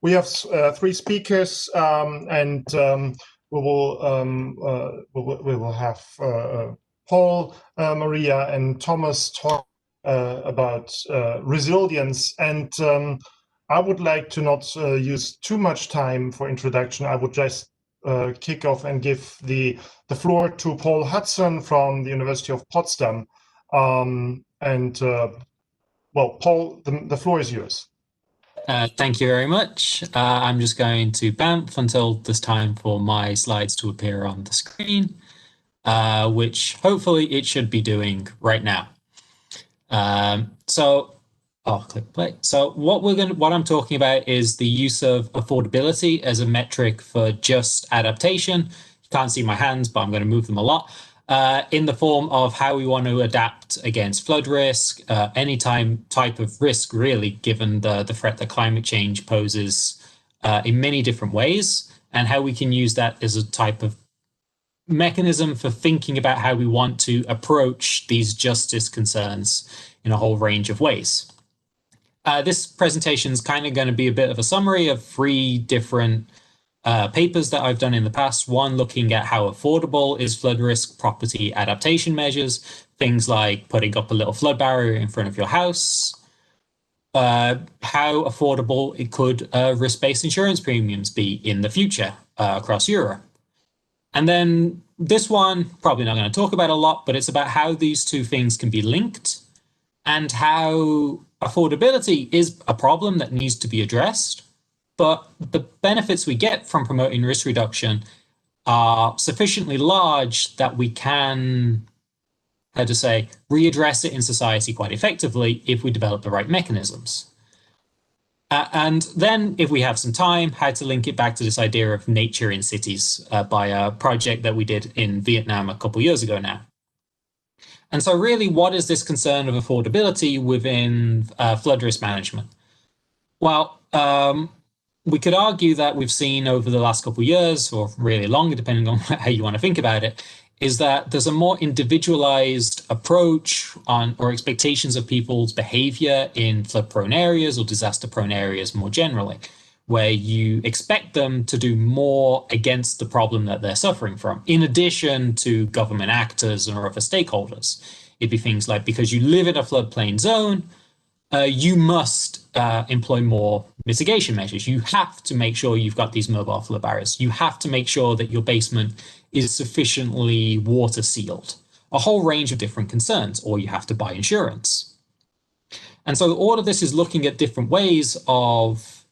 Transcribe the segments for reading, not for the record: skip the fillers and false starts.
We have three speakers, and we will have Paul, Maria, and Thomas talk about resilience. And I would like to not use too much time for introduction. I would just kick off and give the floor to Paul Hudson from the University of Potsdam. Well, Paul, the floor is yours. Thank you very much. I'm just going to bamf until there's time for my slides to appear on the screen, which hopefully it should be doing right now. So I'll click play. So what I'm talking about is the use of affordability as a metric for just adaptation. You can't see my hands, but I'm going to move them a lot. In the form of how we want to adapt against flood risk, any type of risk, really, given the threat that climate change poses in many different ways, and how we can use that as a type of mechanism for thinking about how we want to approach these justice concerns in a whole range of ways. This presentation is kind of going to be a bit of a summary of three different papers that I've done in the past. One looking at how affordable is flood risk property adaptation measures, things like putting up a little flood barrier in front of your house, how affordable it could risk-based insurance premiums be in the future across Europe. And then this one, probably not going to talk about a lot, but it's about how these two things can be linked and how affordability is a problem that needs to be addressed. But the benefits we get from promoting risk reduction are sufficiently large that we can, readdress it in society quite effectively if we develop the right mechanisms. And then, if we have some time, how to link it back to this idea of nature in cities by a project that we did in Vietnam a couple of years ago now. And so really, what is this concern of affordability within flood risk management? Well, we could argue that we've seen over the last couple of years, or really longer, depending on how you want to think about it, is that there's a more individualized approach on or expectations of people's behavior in flood-prone areas or disaster-prone areas more generally, where you expect them to do more against the problem that they're suffering from, in addition to government actors or other stakeholders. It'd be things like, because you live in a floodplain zone, you must employ more mitigation measures. You have to make sure you've got these mobile flood barriers. You have to make sure that your basement is sufficiently water sealed. A whole range of different concerns, or you have to buy insurance. And so all of this is looking at different ways of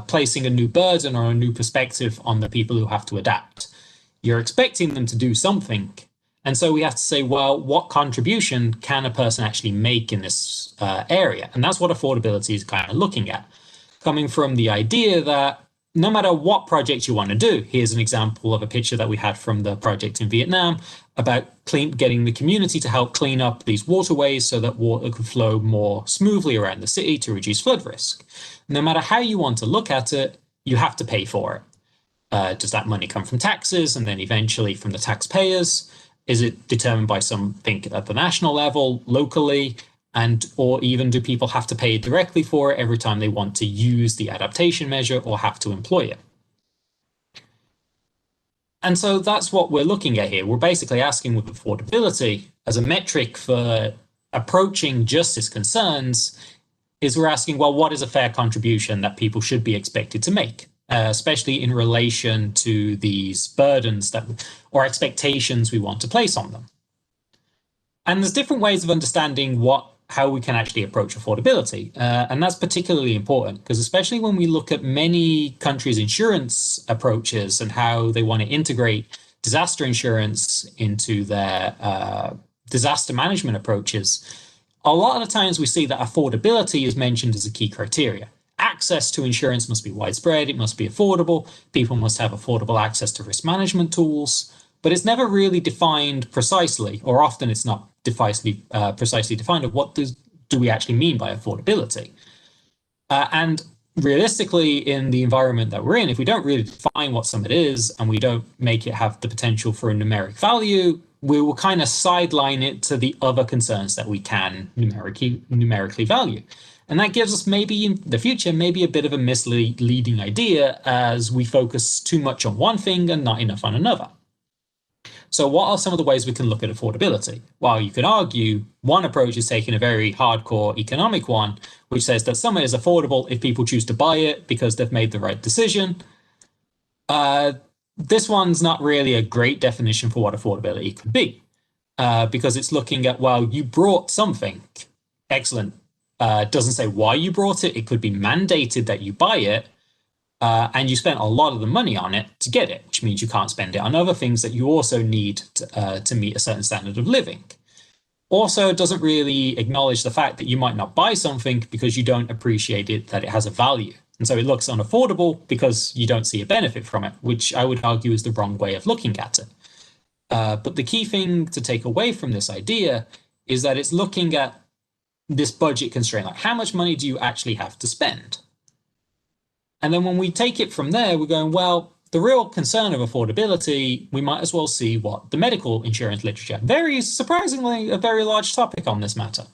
placing a new burden or a new perspective on the people who have to adapt. You're expecting them to do something. And so we have to say, well, what contribution can a person actually make in this area? And that's what affordability is kind of looking at, coming from the idea that no matter what project you want to do, here's an example of a picture that we had from the project in Vietnam about getting the community to help clean up these waterways so that water could flow more smoothly around the city to reduce flood risk. No matter how you want to look at it, you have to pay for it. Does that money come from taxes and then eventually from the taxpayers? Is it determined by something at the national level, locally, or even do people have to pay directly for it every time they want to use the adaptation measure or have to employ it? And so that's what we're looking at here. We're basically asking with affordability as a metric for approaching justice concerns, is we're asking, well, what is a fair contribution that people should be expected to make? Especially in relation to these burdens or expectations we want to place on them. And there's different ways of understanding how we can actually approach affordability. And that's particularly important because especially when we look at many countries' insurance approaches and how they want to integrate disaster insurance into their disaster management approaches, a lot of the times we see that affordability is mentioned as a key criteria. Access to insurance must be widespread, it must be affordable, people must have affordable access to risk management tools, but it's never really defined precisely, or often it's not precisely defined of what do we actually mean by affordability. And realistically, in the environment that we're in, if we don't really define what something is and we don't make it have the potential for a numeric value, we will kind of sideline it to the other concerns that we can numerically value. And that gives us maybe in the future, maybe a bit of a misleading idea as we focus too much on one thing and not enough on another. So what are some of the ways we can look at affordability? Well, you could argue one approach is taking a very hardcore economic one, which says that something is affordable if people choose to buy it because they've made the right decision. This one's not really a great definition for what affordability could be, because it's looking at, well, you brought something. Excellent. Doesn't say why you brought it. It could be mandated that you buy it, and you spent a lot of the money on it to get it, which means you can't spend it on other things that you also need to meet a certain standard of living. Also, it doesn't really acknowledge the fact that you might not buy something because you don't appreciate it, that it has a value. And so it looks unaffordable because you don't see a benefit from it, which I would argue is the wrong way of looking at it. But the key thing to take away from this idea is that it's looking at this budget constraint, like how much money do you actually have to spend? And then when we take it from there, we're going, well, the real concern of affordability, we might as well see what the medical insurance literature, very surprisingly, a very large topic on this matter.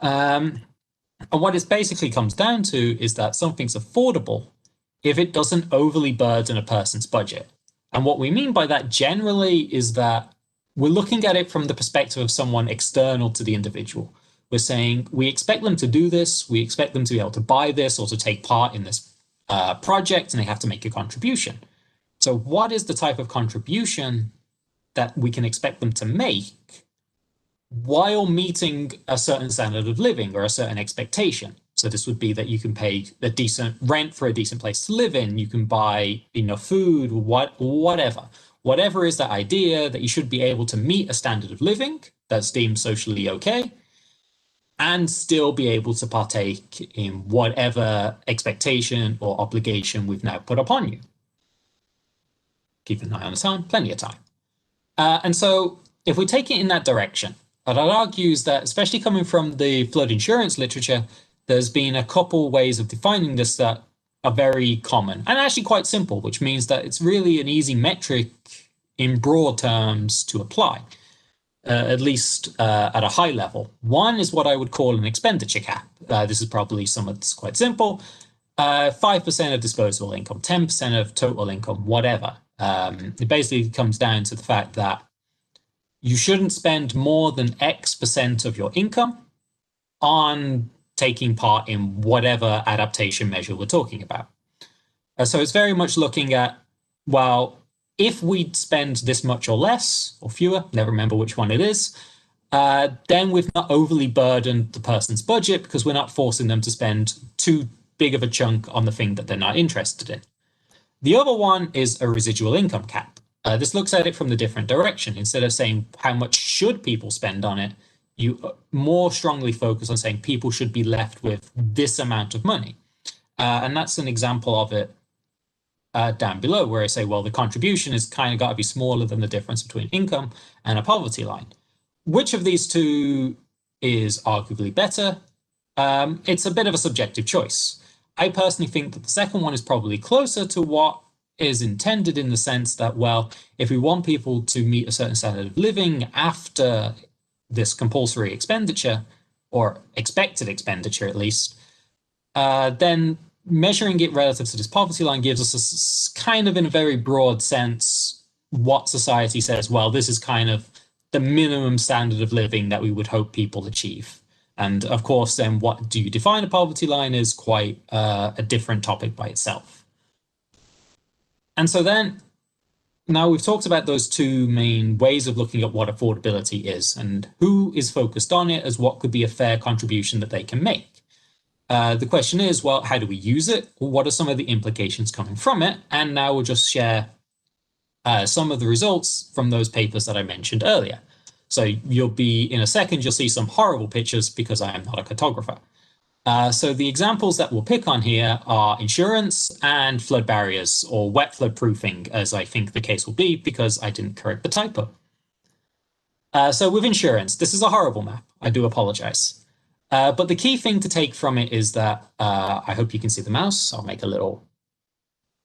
And what it basically comes down to is that something's affordable if it doesn't overly burden a person's budget. And what we mean by that generally is that we're looking at it from the perspective of someone external to the individual. We're saying we expect them to do this, we expect them to be able to buy this or to take part in this project, and they have to make a contribution. So what is the type of contribution that we can expect them to make while meeting a certain standard of living or a certain expectation? So this would be that you can pay a decent rent for a decent place to live in, you can buy enough food, whatever. Whatever is that idea that you should be able to meet a standard of living that's deemed socially okay, and still be able to partake in whatever expectation or obligation we've now put upon you. Keep an eye on the time, plenty of time. And so if we take it in that direction, what I'd argue is that, especially coming from the flood insurance literature, there's been a couple ways of defining this that are very common and actually quite simple, which means that it's really an easy metric in broad terms to apply. At least at a high level. One is what I would call an expenditure cap. This is probably something that's quite simple. 5% of disposable income, 10% of total income, whatever. It basically comes down to the fact that you shouldn't spend more than X% of your income on taking part in whatever adaptation measure we're talking about. So it's very much looking at, well, if we spend this much or less, or fewer, never remember which one it is, then we've not overly burdened the person's budget because we're not forcing them to spend too big of a chunk on the thing that they're not interested in. The other one is a residual income cap. This looks at it from the different direction. Instead of saying how much should people spend on it, you more strongly focus on saying people should be left with this amount of money. And that's an example of it down below, where I say, well, the contribution is kind of got to be smaller than the difference between income and a poverty line. Which of these two is arguably better? It's a bit of a subjective choice. I personally think that the second one is probably closer to what is intended, in the sense that, well, if we want people to meet a certain standard of living after this compulsory expenditure, or expected expenditure at least, then measuring it relative to this poverty line gives us kind of, in a very broad sense, what society says, well, this is kind of the minimum standard of living that we would hope people achieve. And of course, then what do you define a poverty line is quite a different topic by itself. And so then, now we've talked about those two main ways of looking at what affordability is and who is focused on it as what could be a fair contribution that they can make. The question is, well, how do we use it? What are some of the implications coming from it? And now we'll just share some of the results from those papers that I mentioned earlier. So you'll be, in a second, you'll see some horrible pictures because I am not a cartographer. So the examples that we'll pick on here are insurance and flood barriers, or wet flood proofing, as I think the case will be, because I didn't correct the typo. So with insurance, this is a horrible map. I do apologize. But the key thing to take from it is that, I hope you can see the mouse. I'll make a little.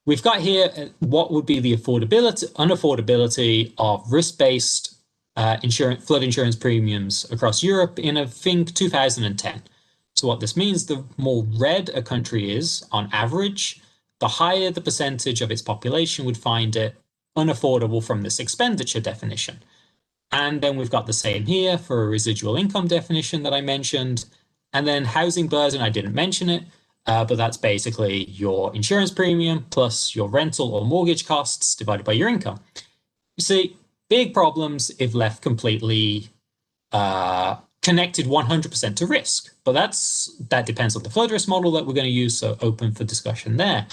We've got here what would be the unaffordability of risk-based flood insurance premiums across Europe in, I think, 2010. So what this means, the more red a country is on average, the higher the percentage of its population would find it unaffordable from this expenditure definition. And then we've got the same here for a residual income definition that I mentioned. And then housing burden, I didn't mention it, but that's basically your insurance premium plus your rental or mortgage costs divided by your income. You see, big problems if left completely connected 100% to risk. But that depends on the flood risk model that we're going to use, so open for discussion there.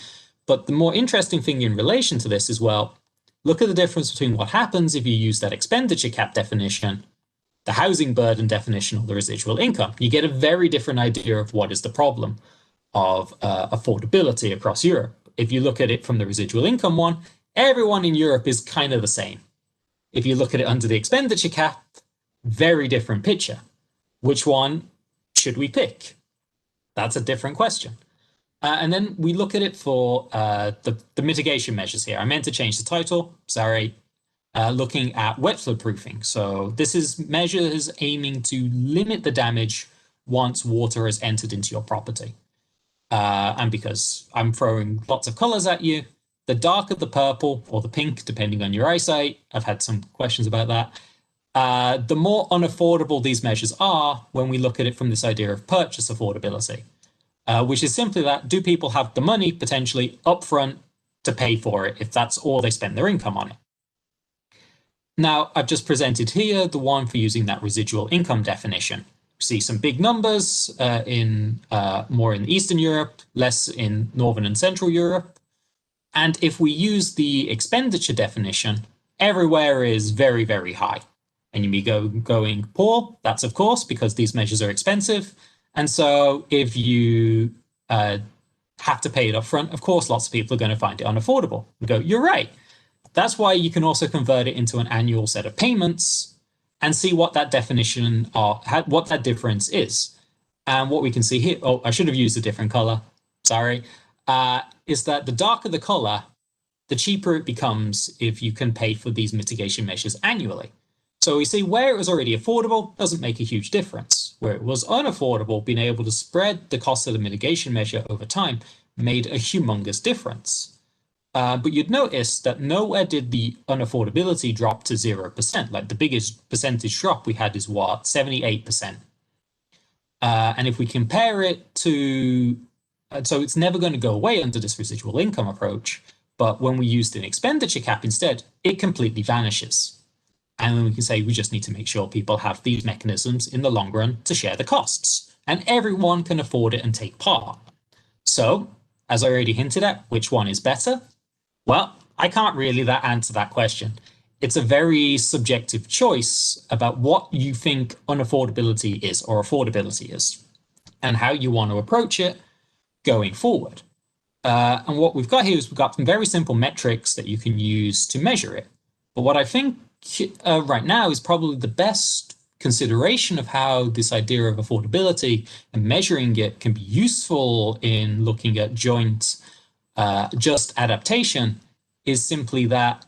But the more interesting thing in relation to this is, well, look at the difference between what happens if you use that expenditure cap definition, the housing burden definition, or the residual income. You get a very different idea of what is the problem of affordability across Europe. If you look at it from the residual income one, everyone in Europe is kind of the same. If you look at it under the expenditure cap, very different picture. Which one should we pick? That's a different question. And then we look at it for the mitigation measures here. I meant to change the title, sorry. Looking at wet flood proofing. So this is measures aiming to limit the damage once water has entered into your property. And because I'm throwing lots of colors at you, the darker the purple or the pink, depending on your eyesight, I've had some questions about that, the more unaffordable these measures are when we look at it from this idea of purchase affordability, which is simply that, do people have the money potentially upfront to pay for it if that's all they spend their income on it? Now, I've just presented here the one for using that residual income definition. See some big numbers more in Eastern Europe, less in Northern and Central Europe. And if we use the expenditure definition, everywhere is very, very high. And you may go going poor, that's of course because these measures are expensive. And so if you have to pay it up front, of course, lots of people are going to find it unaffordable. You go, you're right. That's why you can also convert it into an annual set of payments and see what that definition or what that difference is. And what we can see here, oh, I should have used a different color, sorry, is that the darker the color, the cheaper it becomes if you can pay for these mitigation measures annually. So we see where it was already affordable doesn't make a huge difference. Where it was unaffordable, being able to spread the cost of the mitigation measure over time made a humongous difference. But you'd notice that nowhere did the unaffordability drop to 0%. Like the biggest percentage drop we had is what, 78%. And if we compare it to, so it's never going to go away under this residual income approach, but when we used an expenditure cap instead, it completely vanishes. And then we can say we just need to make sure people have these mechanisms in the long run to share the costs, and everyone can afford it and take part. So, as I already hinted at, which one is better? Well, I can't really answer that question. It's a very subjective choice about what you think unaffordability is or affordability is, and how you want to approach it going forward. And what we've got here is we've got some very simple metrics that you can use to measure it. But what I think right now is probably the best consideration of how this idea of affordability and measuring it can be useful in looking at just adaptation is simply that,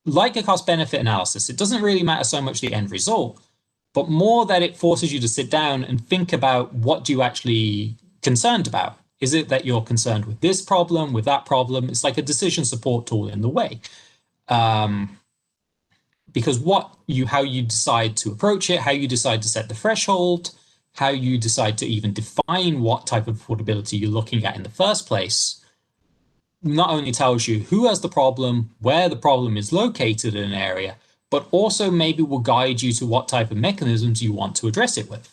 like a cost-benefit analysis, it doesn't really matter so much the end result, but more that it forces you to sit down and think about what you actually concerned about. Is it that you're concerned with this problem, with that problem? It's like a decision support tool in the way. Because how you decide to approach it, how you decide to set the threshold, how you decide to even define what type of affordability you're looking at in the first place, not only tells you who has the problem, where the problem is located in an area, but also maybe will guide you to what type of mechanisms you want to address it with.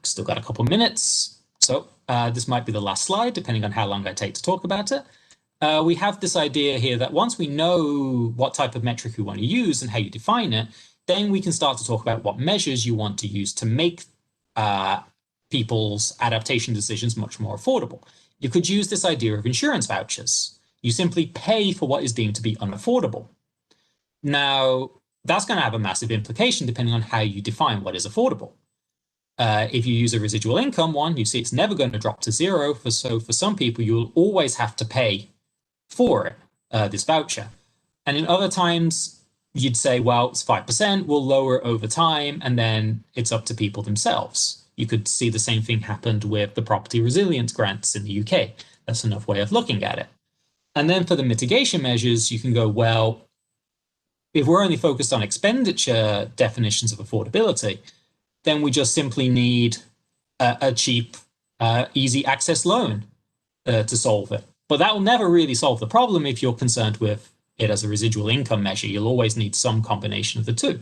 Still got a couple minutes, so this might be the last slide, depending on how long I take to talk about it. We have this idea here that once we know what type of metric we want to use and how you define it, then we can start to talk about what measures you want to use to make people's adaptation decisions much more affordable. You could use this idea of insurance vouchers. You simply pay for what is deemed to be unaffordable. Now, that's going to have a massive implication depending on how you define what is affordable. If you use a residual income one, you see it's never going to drop to zero. So for some people, you'll always have to pay for it, this voucher. And in other times, you'd say, well, it's 5%, we'll lower it over time, and then it's up to people themselves. You could see the same thing happened with the property resilience grants in the UK. That's another way of looking at it. And then for the mitigation measures, you can go, well, if we're only focused on expenditure definitions of affordability, then we just simply need a cheap, easy access loan to solve it. But that will never really solve the problem if you're concerned with it as a residual income measure. You'll always need some combination of the two.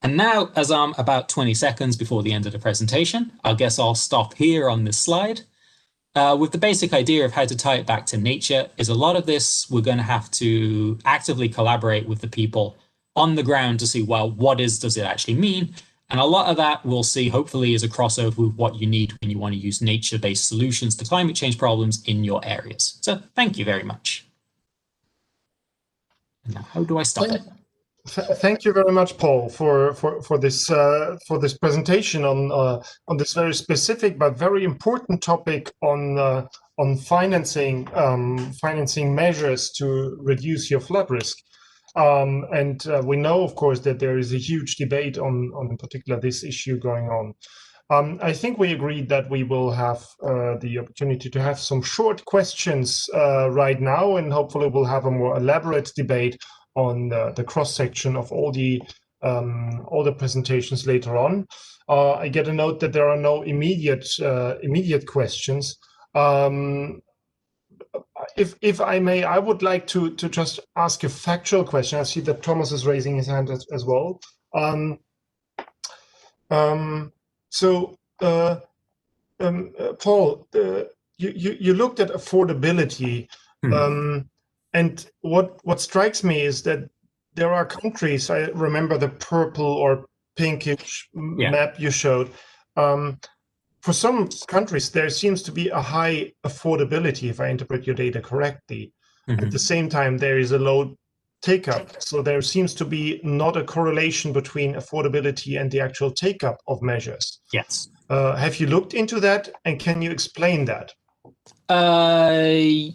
And now, as I'm about 20 seconds before the end of the presentation, I guess I'll stop here on this slide. With the basic idea of how to tie it back to nature, is a lot of this we're going to have to actively collaborate with the people on the ground to see, well, what does it actually mean? And a lot of that we'll see, hopefully, is a crossover with what you need when you want to use nature-based solutions to climate change problems in your areas. So thank you very much. Now, how do I stop it? Thank you very much, Paul, for this presentation on this very specific but very important topic on financing measures to reduce your flood risk. And we know, of course, that there is a huge debate on in particular this issue going on. I think we agreed that we will have the opportunity to have some short questions right now, and hopefully we'll have a more elaborate debate on the cross-section of all the presentations later on. I get a note that there are no immediate questions. If I may, I would like to just ask a factual question. I see that Thomas is raising his hand as well. Paul, you looked at affordability. And what strikes me is that there are countries, I remember the purple or pinkish map you showed. For some countries, there seems to be a high affordability, if I interpret your data correctly. At the same time, there is a low take-up. So there seems to be not a correlation between affordability and the actual take-up of measures. Yes. Have you looked into that, and can you explain that?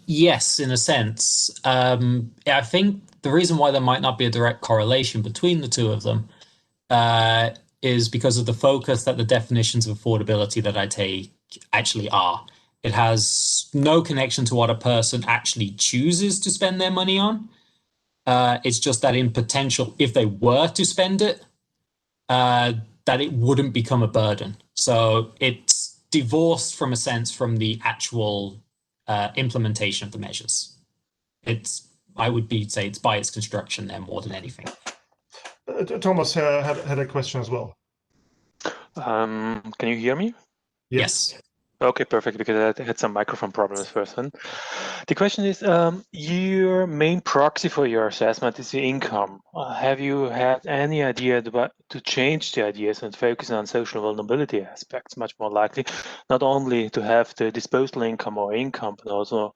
Yes, in a sense. I think the reason why there might not be a direct correlation between the two of them is because of the focus that the definitions of affordability that I take actually are. It has no connection to what a person actually chooses to spend their money on. It's just that in potential, if they were to spend it, that it wouldn't become a burden. So it's divorced from a sense from the actual implementation of the measures. I would say it's by its construction there more than anything. Thomas had a question as well. Can you hear me? Yes. Okay, perfect, because I had some microphone problems first. The question is, your main proxy for your assessment is the income. Have you had any idea to change the ideas and focus on social vulnerability aspects, much more likely, not only to have the disposable income or income, but also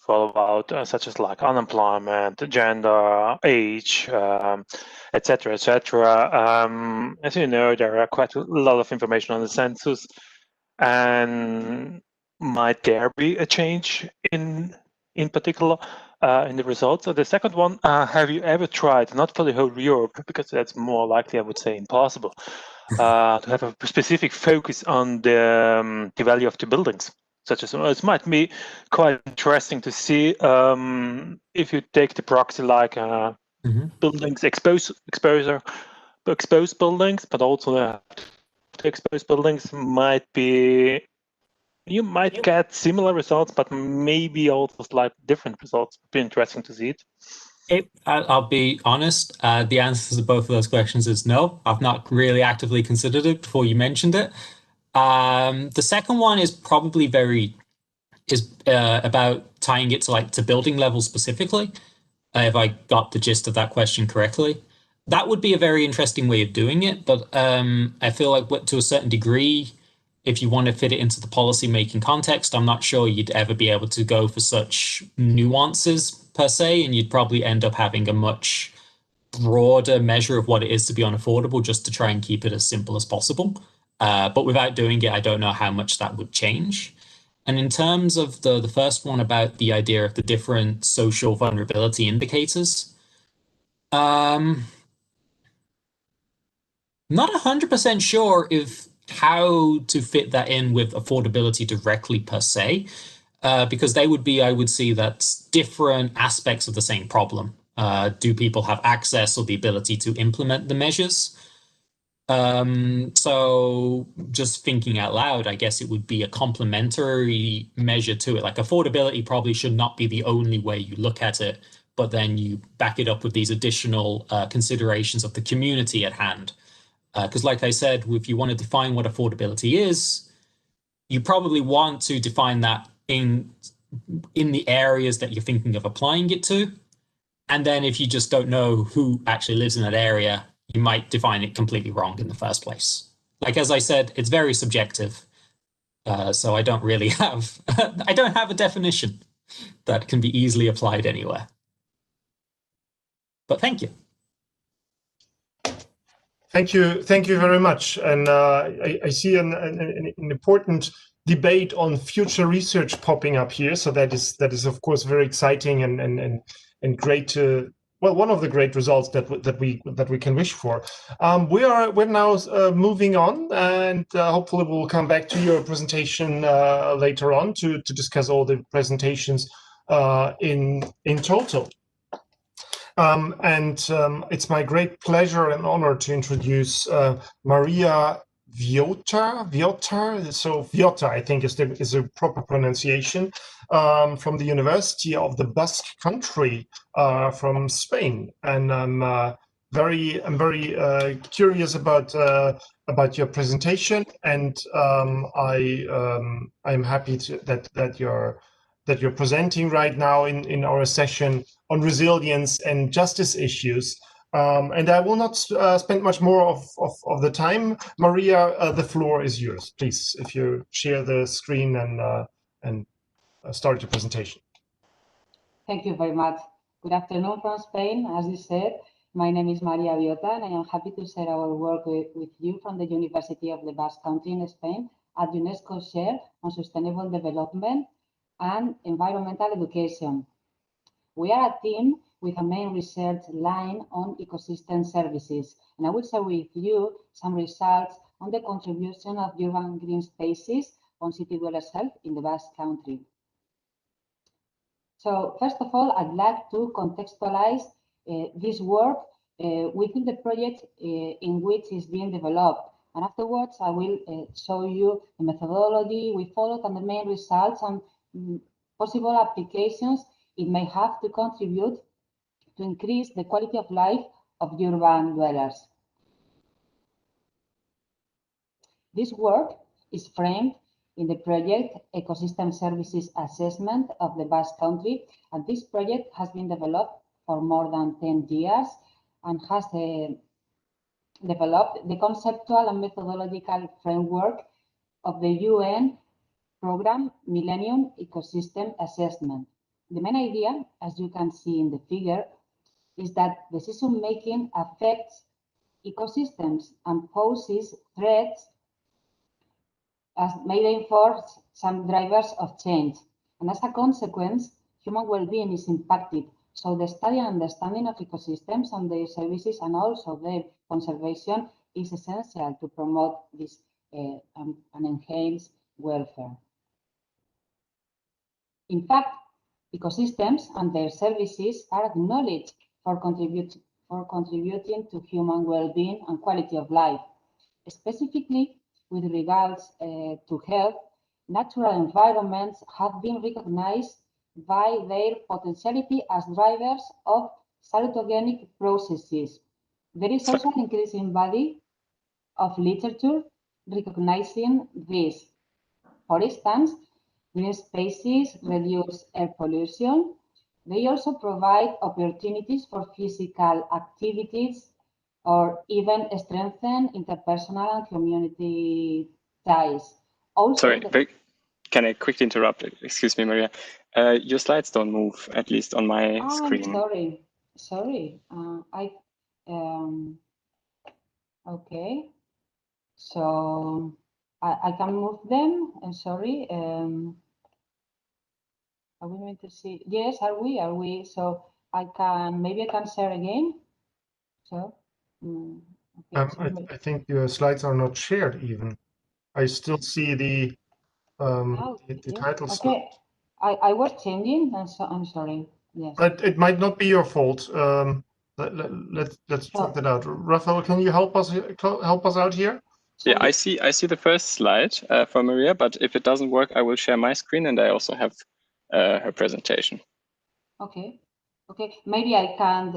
follow out such as like unemployment, gender, age, etc., etc. As you know, there are quite a lot of information on the census, and might there be a change in particular in the results? So the second one, have you ever tried, not for the whole Europe, because that's more likely, I would say, impossible, to have a specific focus on the value of the buildings? Such as it might be quite interesting to see if you take the proxy like buildings exposed buildings, but also the exposed buildings you might get similar results, but maybe also slightly different results. It'd be interesting to see it. I'll be honest, the answer to both of those questions is no. I've not really actively considered it before you mentioned it. The second one is probably about tying it to building level specifically, if I got the gist of that question correctly. That would be a very interesting way of doing it, but I feel like to a certain degree, if you want to fit it into the policy making context, I'm not sure you'd ever be able to go for such nuances per se, and you'd probably end up having a much broader measure of what it is to be unaffordable just to try and keep it as simple as possible. But without doing it, I don't know how much that would change. And in terms of the first one about the idea of the different social vulnerability indicators, Not 100% sure if how to fit that in with affordability directly per se, because they would be, I would see that different aspects of the same problem. Do people have access or the ability to implement the measures? So just thinking out loud, I guess it would be a complementary measure to it. Like affordability probably should not be the only way you look at it, but then you back it up with these additional considerations of the community at hand. Because like I said, if you want to define what affordability is, you probably want to define that in the areas that you're thinking of applying it to. And then if you just don't know who actually lives in that area, you might define it completely wrong in the first place. Like, as I said, it's very subjective. So I don't really have, I don't have a definition that can be easily applied anywhere. But thank you. Thank you very much. And I see an important debate on future research popping up here. So that is of course very exciting and great to, well, one of the great results that we can wish for. We're now moving on, and hopefully we'll come back to your presentation later on to discuss all the presentations in total. It's my great pleasure and honor to introduce Maria Viotar. So Viotar, I think, is the proper pronunciation, from the University of the Basque Country, from Spain. And I'm very curious about your presentation, and I'm happy that you're presenting right now in our session on resilience and justice issues. And I will not spend much more of the time. Maria, the floor is yours. Please, if you share the screen and start your presentation. Thank you very much. Good afternoon from Spain. As you said, my name is Maria Viota, and I am happy to share our work with you from the University of the Basque Country in Spain at UNESCO Share on Sustainable Development and Environmental Education. We are a team with a main research line on ecosystem services, and I will share with you some results on the contribution of urban green spaces on city dwellers' health in the Basque Country. So first of all, I'd like to contextualize this work within the project in which it's being developed. And afterwards, I will show you the methodology we followed and the main results and possible applications it may have to contribute to increase the quality of life of urban dwellers. This work is framed in the project Ecosystem Services Assessment of the Basque Country, and this project has been developed for more than 10 years and has developed the conceptual and methodological framework of the UN program Millennium Ecosystem Assessment. The main idea, as you can see in the figure, is that decision-making affects ecosystems and poses threats as may reinforce some drivers of change. And as a consequence, human well-being is impacted. So the study and understanding of ecosystems and their services and also their conservation is essential to promote this and enhance welfare. In fact, ecosystems and their services are acknowledged for contributing to human well-being and quality of life. Specifically, with regards to health, natural environments have been recognized by their potentiality as drivers of salutogenic processes. There is also an increasing body of literature recognizing this. For instance, green spaces reduce air pollution. They also provide opportunities for physical activities or even strengthen interpersonal and community ties. Also, sorry, can I quickly interrupt? Excuse me, Maria. Your slides don't move, at least on my screen. I'm sorry. Okay. So I can move them. I'm sorry. Are we going to see? Yes, are we? So maybe I can share again. So I think your slides are not shared even. I still see the title slide. Okay, I was changing, and so I'm sorry. Yes. But it might not be your fault. Let's check that out. Raphael, can you help us out here? Yeah, I see the first slide from Maria, but if it doesn't work, I will share my screen, and I also have her presentation. Okay. Okay. Maybe I can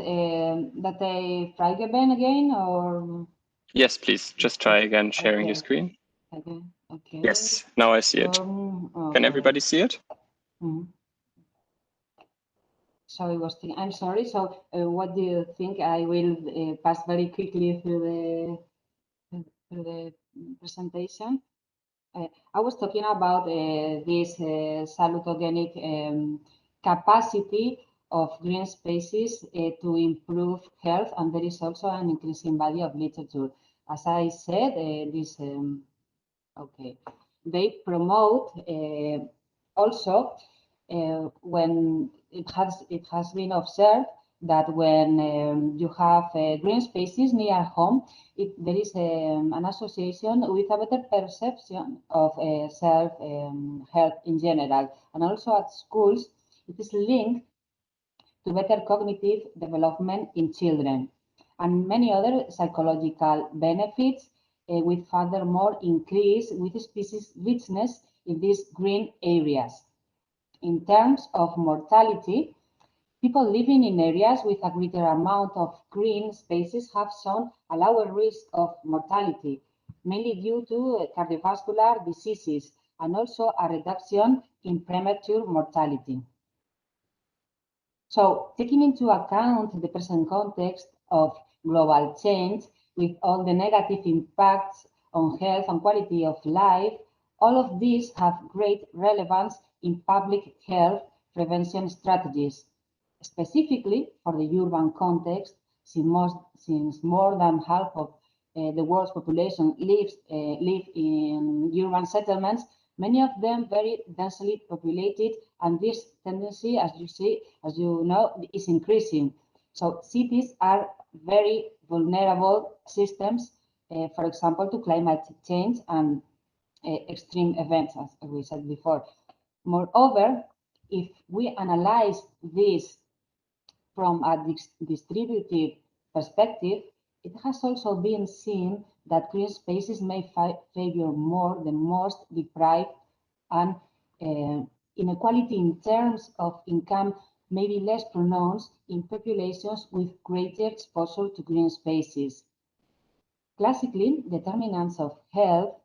that I freigeben again, or Yes, please. Just try again sharing your screen. Okay. Okay. Yes, now I see it. Okay. Can everybody see it? So I was thinking, I'm sorry. So what do you think? I will pass very quickly through the presentation. I was talking about this salutogenic capacity of green spaces to improve health, and there is also an increasing body of literature. As I said, they promote also when it has been observed that when you have green spaces near home, there is an association with a better perception of self-health in general. And also at schools, it is linked to better cognitive development in children and many other psychological benefits with furthermore increase with species richness in these green areas. In terms of mortality, people living in areas with a greater amount of green spaces have shown a lower risk of mortality, mainly due to cardiovascular diseases and also a reduction in premature mortality. So, taking into account the present context of global change with all the negative impacts on health and quality of life, all of these have great relevance in public health prevention strategies, specifically for the urban context, since more than half of the world's population live in urban settlements, many of them very densely populated, and this tendency, as you know, is increasing. So cities are very vulnerable systems, for example, to climate change and extreme events, as we said before. Moreover, if we analyze this from a distributive perspective, it has also been seen that green spaces may favor more the most deprived, and inequality in terms of income may be less pronounced in populations with greater exposure to green spaces. Classically, determinants of health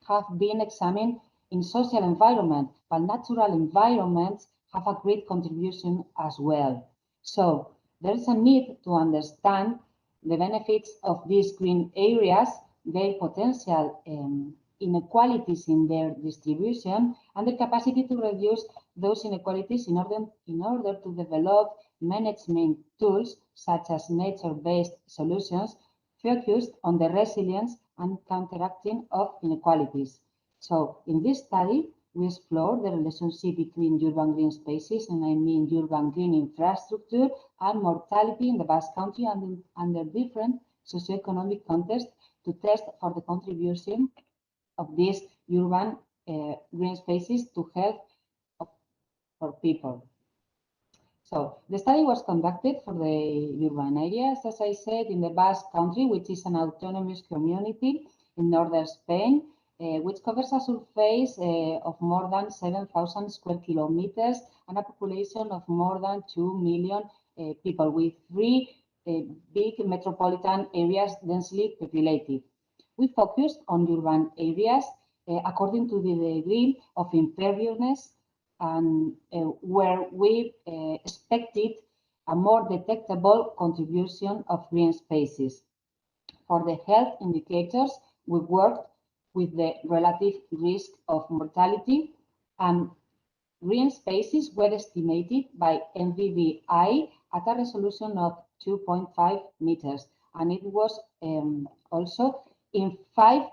have been examined in social environment, but natural environments have a great contribution as well. So there is a need to understand the benefits of these green areas, their potential inequalities in their distribution, and the capacity to reduce those inequalities in order to develop management tools such as nature-based solutions focused on the resilience and counteracting of inequalities. So in this study, we explore the relationship between urban green spaces, and I mean urban green infrastructure, and mortality in the Basque Country and under different socioeconomic contexts to test for the contribution of these urban green spaces to health for people. So the study was conducted for the urban areas, as I said, in the Basque Country, which is an autonomous community in northern Spain, which covers a surface of more than 7,000 square kilometers and a population of more than 2 million people, with 3 big metropolitan areas densely populated. We focused on urban areas according to the degree of imperviousness, and where we expected a more detectable contribution of green spaces. For the health indicators, we worked with the relative risk of mortality, and green spaces were estimated by NVVI at a resolution of 2.5 meters, and it was also in 5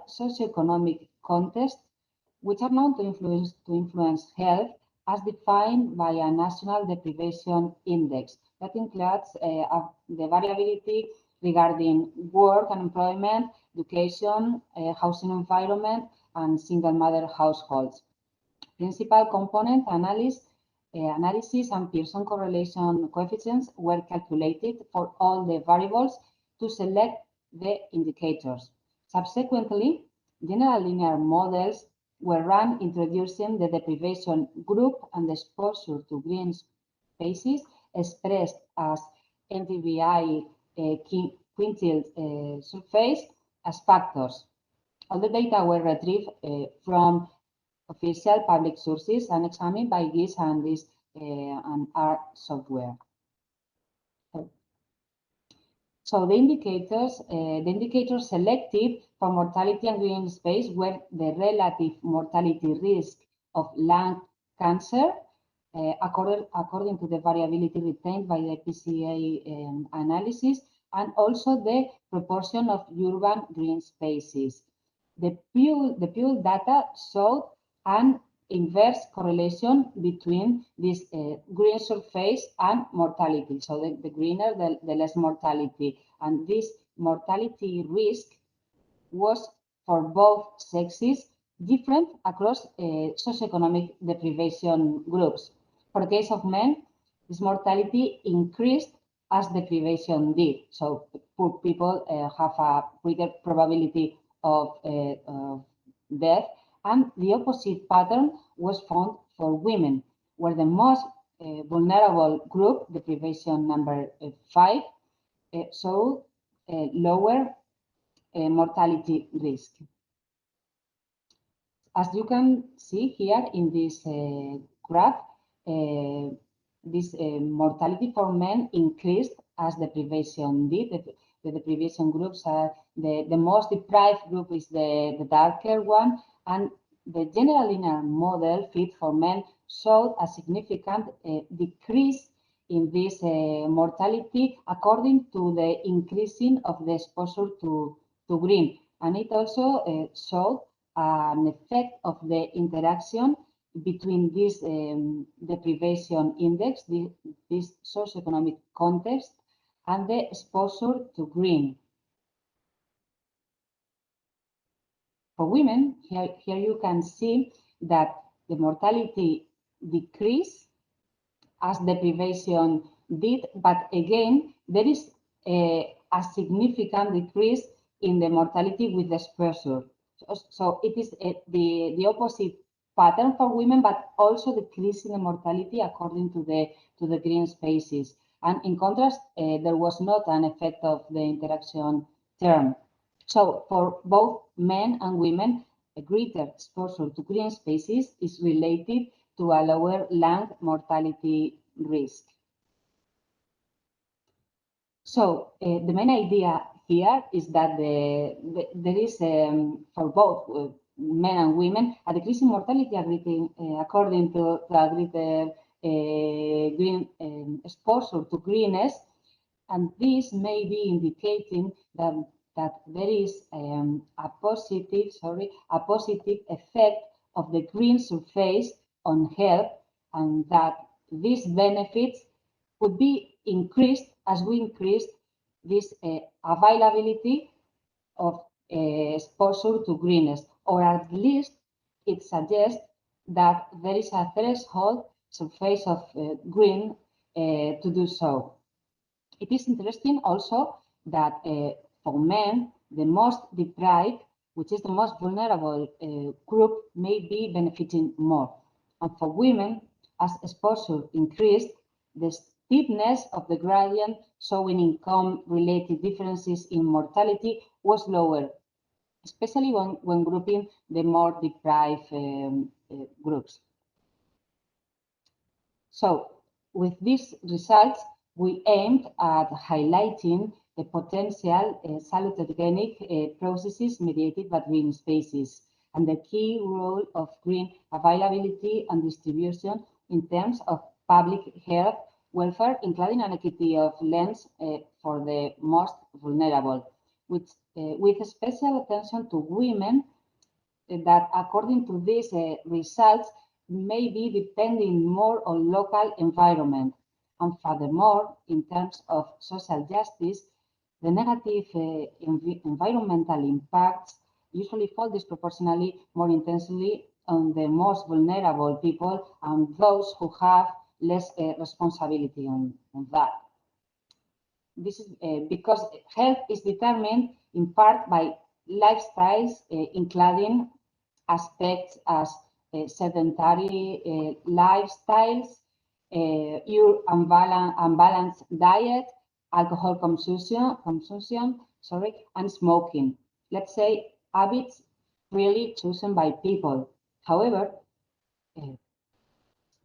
socioeconomic contexts, which are known to influence health, as defined by a national deprivation index that includes the variability regarding work and employment, education, housing environment, and single mother households. Principal component analysis and Pearson correlation coefficients were calculated for all the variables to select the indicators. Subsequently, general linear models were run introducing the deprivation group and the exposure to green spaces expressed as NTBI quintile surface as factors. All the data were retrieved from official public sources and examined by GIS and this and R software. So the indicators selected for mortality and green space were the relative mortality risk of lung cancer, according to the variability retained by the PCA analysis, and also the proportion of urban green spaces. The PUL data showed an inverse correlation between this green surface and mortality. So the greener, the less mortality. And this mortality risk was for both sexes different across socioeconomic deprivation groups. For the case of men, this mortality increased as deprivation did. So poor people have a greater probability of death, and the opposite pattern was found for women, where the most vulnerable group, deprivation number 5, showed lower mortality risk. As you can see here in this graph, this mortality for men increased as deprivation did. The deprivation groups are the most deprived group is the darker one, and the general linear model fit for men showed a significant decrease in this mortality according to the increasing of the exposure to green. And it also showed an effect of the interaction between this deprivation index, this socioeconomic context, and the exposure to green. For women, here you can see that the mortality decreased as deprivation did, but again, there is a significant decrease in the mortality with exposure. So it is the opposite pattern for women, but also decreasing the mortality according to the green spaces. And in contrast, there was not an effect of the interaction term. So for both men and women, a greater exposure to green spaces is related to a lower lung mortality risk. So the main idea here is that there is, for both men and women, a decrease in mortality according to a greater green exposure to greenness, and this may be indicating that there is a positive effect of the green surface on health, and that these benefits could be increased as we increase this availability of exposure to greenness, or at least it suggests that there is a threshold surface of green to do so. It is interesting also that for men, the most deprived, which is the most vulnerable group, may be benefiting more. And for women, as exposure increased, the steepness of the gradient showing income-related differences in mortality was lower, especially when grouping the more deprived groups. So, with these results, we aimed at highlighting the potential salutogenic processes mediated by green spaces and the key role of green availability and distribution in terms of public health, welfare, including an equity of lens for the most vulnerable, with special attention to women that, according to these results, may be depending more on local environment. And furthermore, in terms of social justice, The negative environmental impacts usually fall disproportionately more intensely on the most vulnerable people and those who have less responsibility on that. This is because health is determined in part by lifestyles, including aspects as sedentary lifestyles, unbalanced diet, alcohol consumption, and smoking. Let's say habits really chosen by people. However,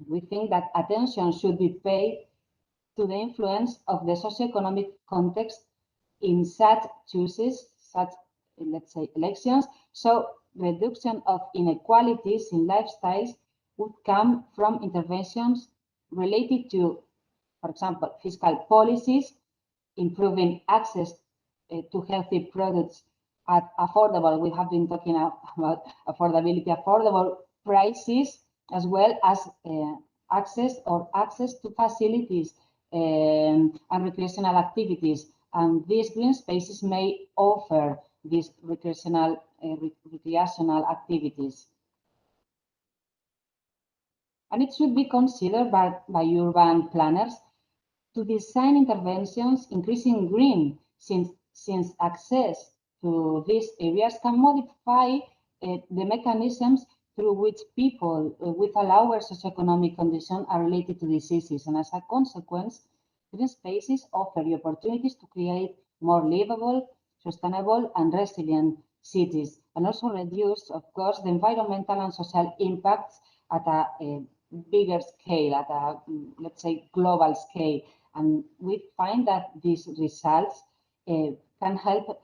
we think that attention should be paid to the influence of the socioeconomic context in such choices, such, let's say, elections. So reduction of inequalities in lifestyles would come from interventions related to, for example, fiscal policies, improving access to healthy products at affordable, we have been talking about affordability, affordable prices, as well as access to facilities and recreational activities. And these green spaces may offer these recreational activities. And it should be considered by urban planners to design interventions increasing green, since access to these areas can modify the mechanisms through which people with a lower socioeconomic condition are related to diseases. And as a consequence, green spaces offer the opportunities to create more livable, sustainable, and resilient cities, and also reduce, of course, the environmental and social impacts at a bigger scale, at a, let's say, global scale. And we find that these results can help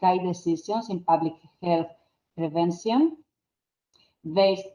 guide decisions in public health prevention based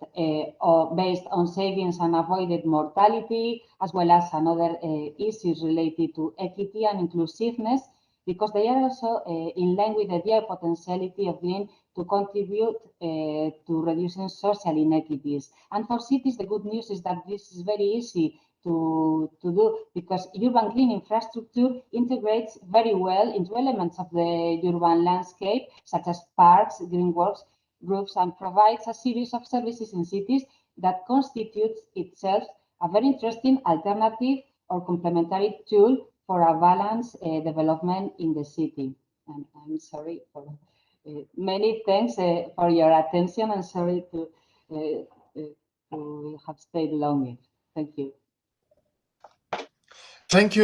on savings and avoided mortality, as well as another issues related to equity and inclusiveness, because they are also in line with the idea potentiality of green to contribute to reducing social inequities. And for cities, the good news is that this is very easy to do, because urban green infrastructure integrates very well into elements of the urban landscape, such as parks, green works, groups, and provides a series of services in cities that constitutes itself a very interesting alternative or complementary tool for a balanced development in the city. And I'm sorry for many thanks for your attention, and sorry to have stayed longer. Thank you. Thank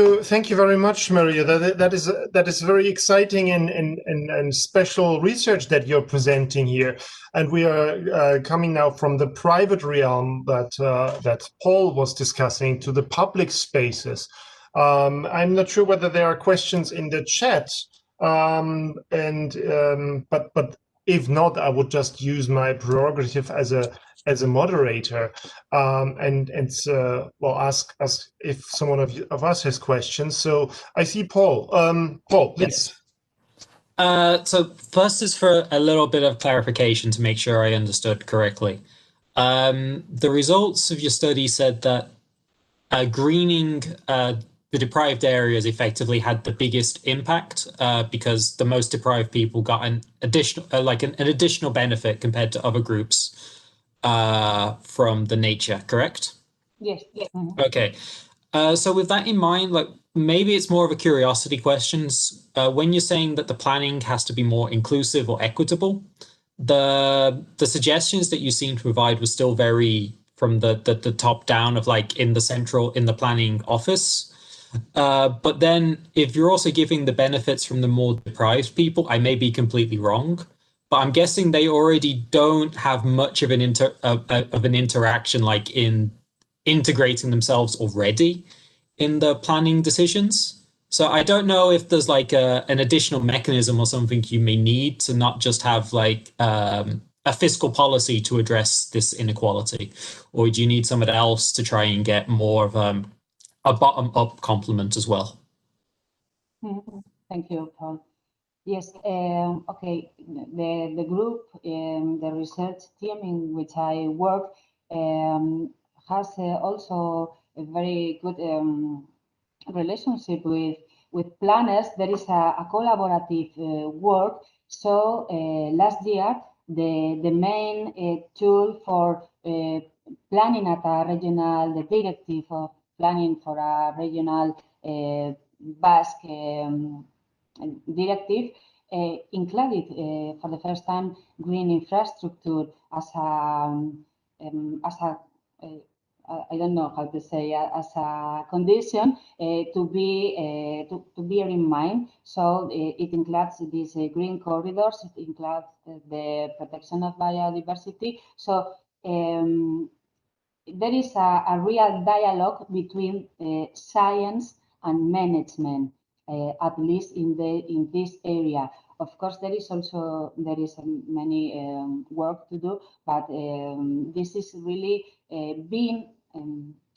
you very much, Maria. That is very exciting and special research that you're presenting here. And we are coming now from the private realm that Paul was discussing to the public spaces. I'm not sure whether there are questions in the chat, but if not, I would just use my prerogative as a moderator and well, ask if someone of us has questions. So I see Paul. Paul, please. Yes. So first is for a little bit of clarification to make sure I understood correctly. The results of your study said that greening the deprived areas effectively had the biggest impact because the most deprived people got an additional an additional benefit compared to other groups from the nature, correct? Yes. Mm-hmm. Okay. So with that in mind, maybe it's more of a curiosity questions. When you're saying that the planning has to be more inclusive or equitable, the suggestions that you seem to provide was still very from the top down of in the planning office. But then if you're also giving the benefits from the more deprived people, I may be completely wrong, but I'm guessing they already don't have much of an interaction in integrating themselves already in the planning decisions. So I don't know if there's an additional mechanism or something you may need to not just have a fiscal policy to address this inequality, or do you need something else to try and get more of a bottom-up complement as well? Mm-hmm. Thank you, Paul. Yes, okay, the group, the research team in which I work has also a very good relationship with with planners, there is a collaborative work. So last year, the main tool for planning at a regional, the directive of planning for a regional Basque directive included for the first time green infrastructure as a I don't know how to say, as a condition to bear in mind. So it includes these green corridors, it includes the protection of biodiversity. So there is a real dialogue between science and management, at least in this area. Of course, there is many work to do, but this is really being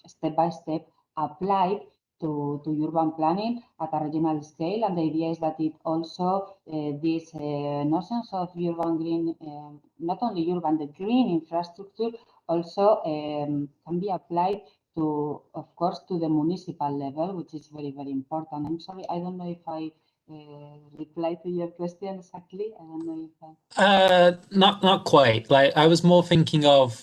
step by step applied to urban planning at a regional scale. And the idea is that it also these notions of urban green, not only urban, the green infrastructure also can be applied to, of course, to the municipal level, which is very, very important. I'm sorry, I don't know if I reply to your question exactly. I don't know if not quite. Like, I was more thinking of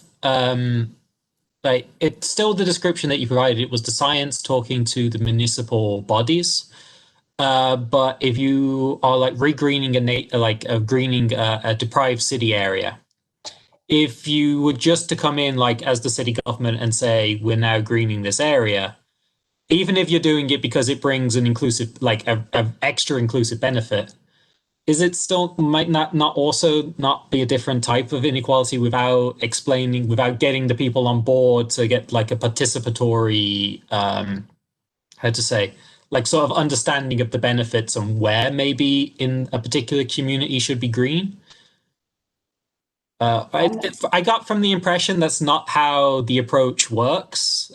like, it's still the description that you provided. It was the science talking to the municipal bodies. But if you are like regreening greening a deprived city area, if you were just to come in like as the city government and say we're now greening this area, even if you're doing it because it brings an inclusive, like a extra inclusive benefit, is it still might not also not be a different type of inequality without explaining, without getting the people on board to get like a participatory, how to say, like sort of understanding of the benefits and where maybe in a particular community should be green? I got from the impression that's not how the approach works,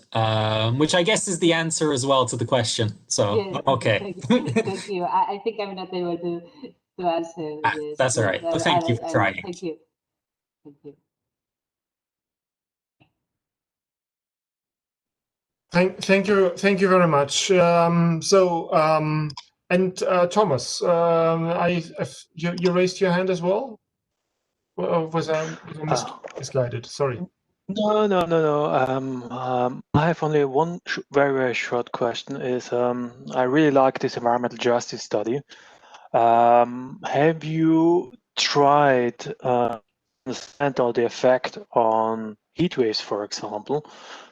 which I guess is the answer as well to the question. So, yes, okay. thank you. I think I'm not able to answer this. That's all right. Well, thank you for trying. Thank you. Thank you. Thank you very much. Thomas, you raised your hand as well? Or was I misguided? Sorry. No. I have only one very, very short question. I really like this environmental justice study. Have you tried to understand all the effect on heat waves, for example?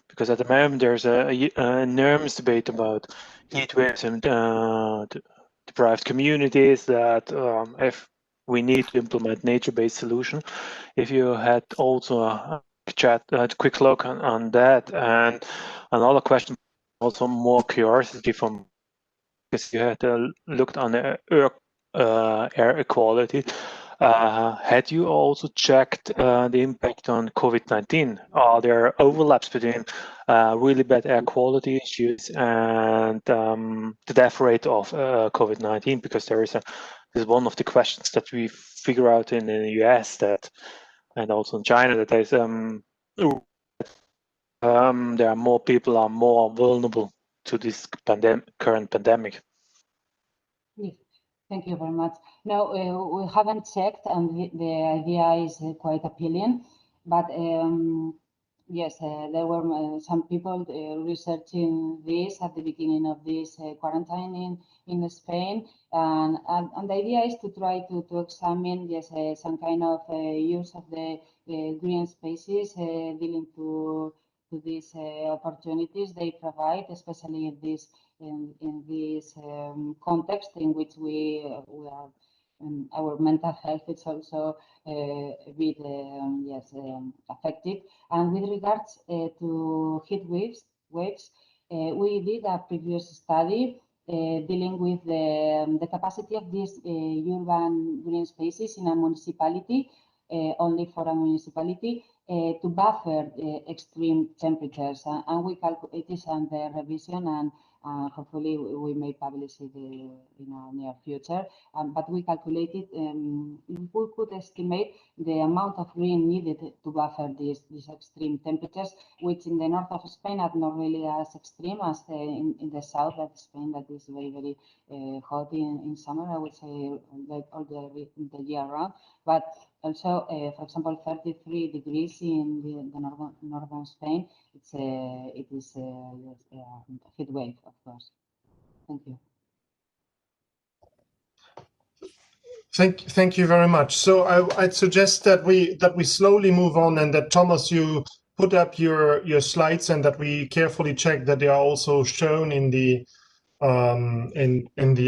Because at the moment there's an enormous debate about heat waves and deprived communities, that if we need to implement nature-based solution. If you had also a quick look on that, and another question, also more curiosity from, because you had looked on the air equality. Had you also checked the impact on COVID-19? Are there overlaps between really bad air quality issues and the death rate of COVID-19? Because this is one of the questions that we figure out in the US, that, and also in China, that there's there are more people are more vulnerable to this current pandemic. Yes. Thank you very much. No, we haven't checked, and the idea is quite appealing. But yes, there were some people researching this at the beginning of this quarantine in Spain, and the idea is to try to examine, yes, some kind of use of the green spaces dealing to these opportunities they provide, especially in this context in which we are. Our mental health is also a bit affected. And with regards to heat waves, we did a previous study dealing with the capacity of these urban green spaces in a municipality, only for a municipality, to buffer extreme temperatures, and we calculate it is under revision, and hopefully we may publish it in our near future. But we calculated, we could estimate the amount of green needed to buffer these extreme temperatures, which in the north of Spain are not really as extreme as in the south of Spain, that is very, very hot in summer, I would say, like all the year round. But also, for example, 33 degrees in the northern Spain, it is a heat wave, of course. Thank you. Thank you very much. So I'd suggest that we slowly move on, and that Thomas, you put up your slides, and that we carefully check that they are also shown in the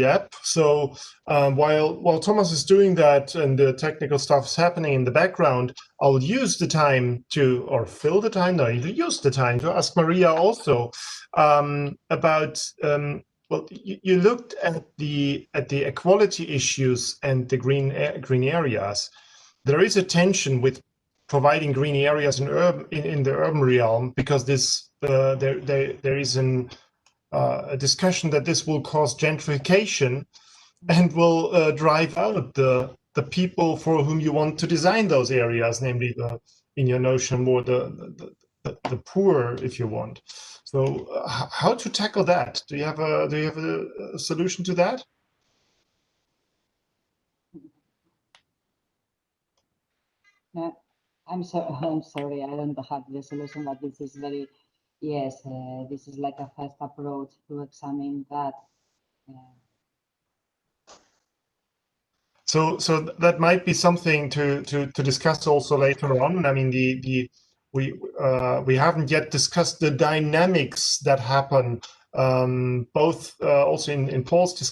app. So while Thomas is doing that and the technical stuff is happening in the background, I'll use the time to, or fill the time, no, use the time to ask Maria also about. Well, you looked at the equality issues and the green areas. There is a tension with providing green areas in the urban realm, because this there is a discussion that this will cause gentrification and will drive out the people for whom you want to design those areas, namely in your notion more the poor, if you want. So how to tackle that? Do you have a solution to that? No, I'm sorry, I don't have the solution, but this is very, yes, this is like a first approach to examine that. So that might be something to discuss also later on. I mean, we haven't yet discussed the dynamics that happen, both also in Paul's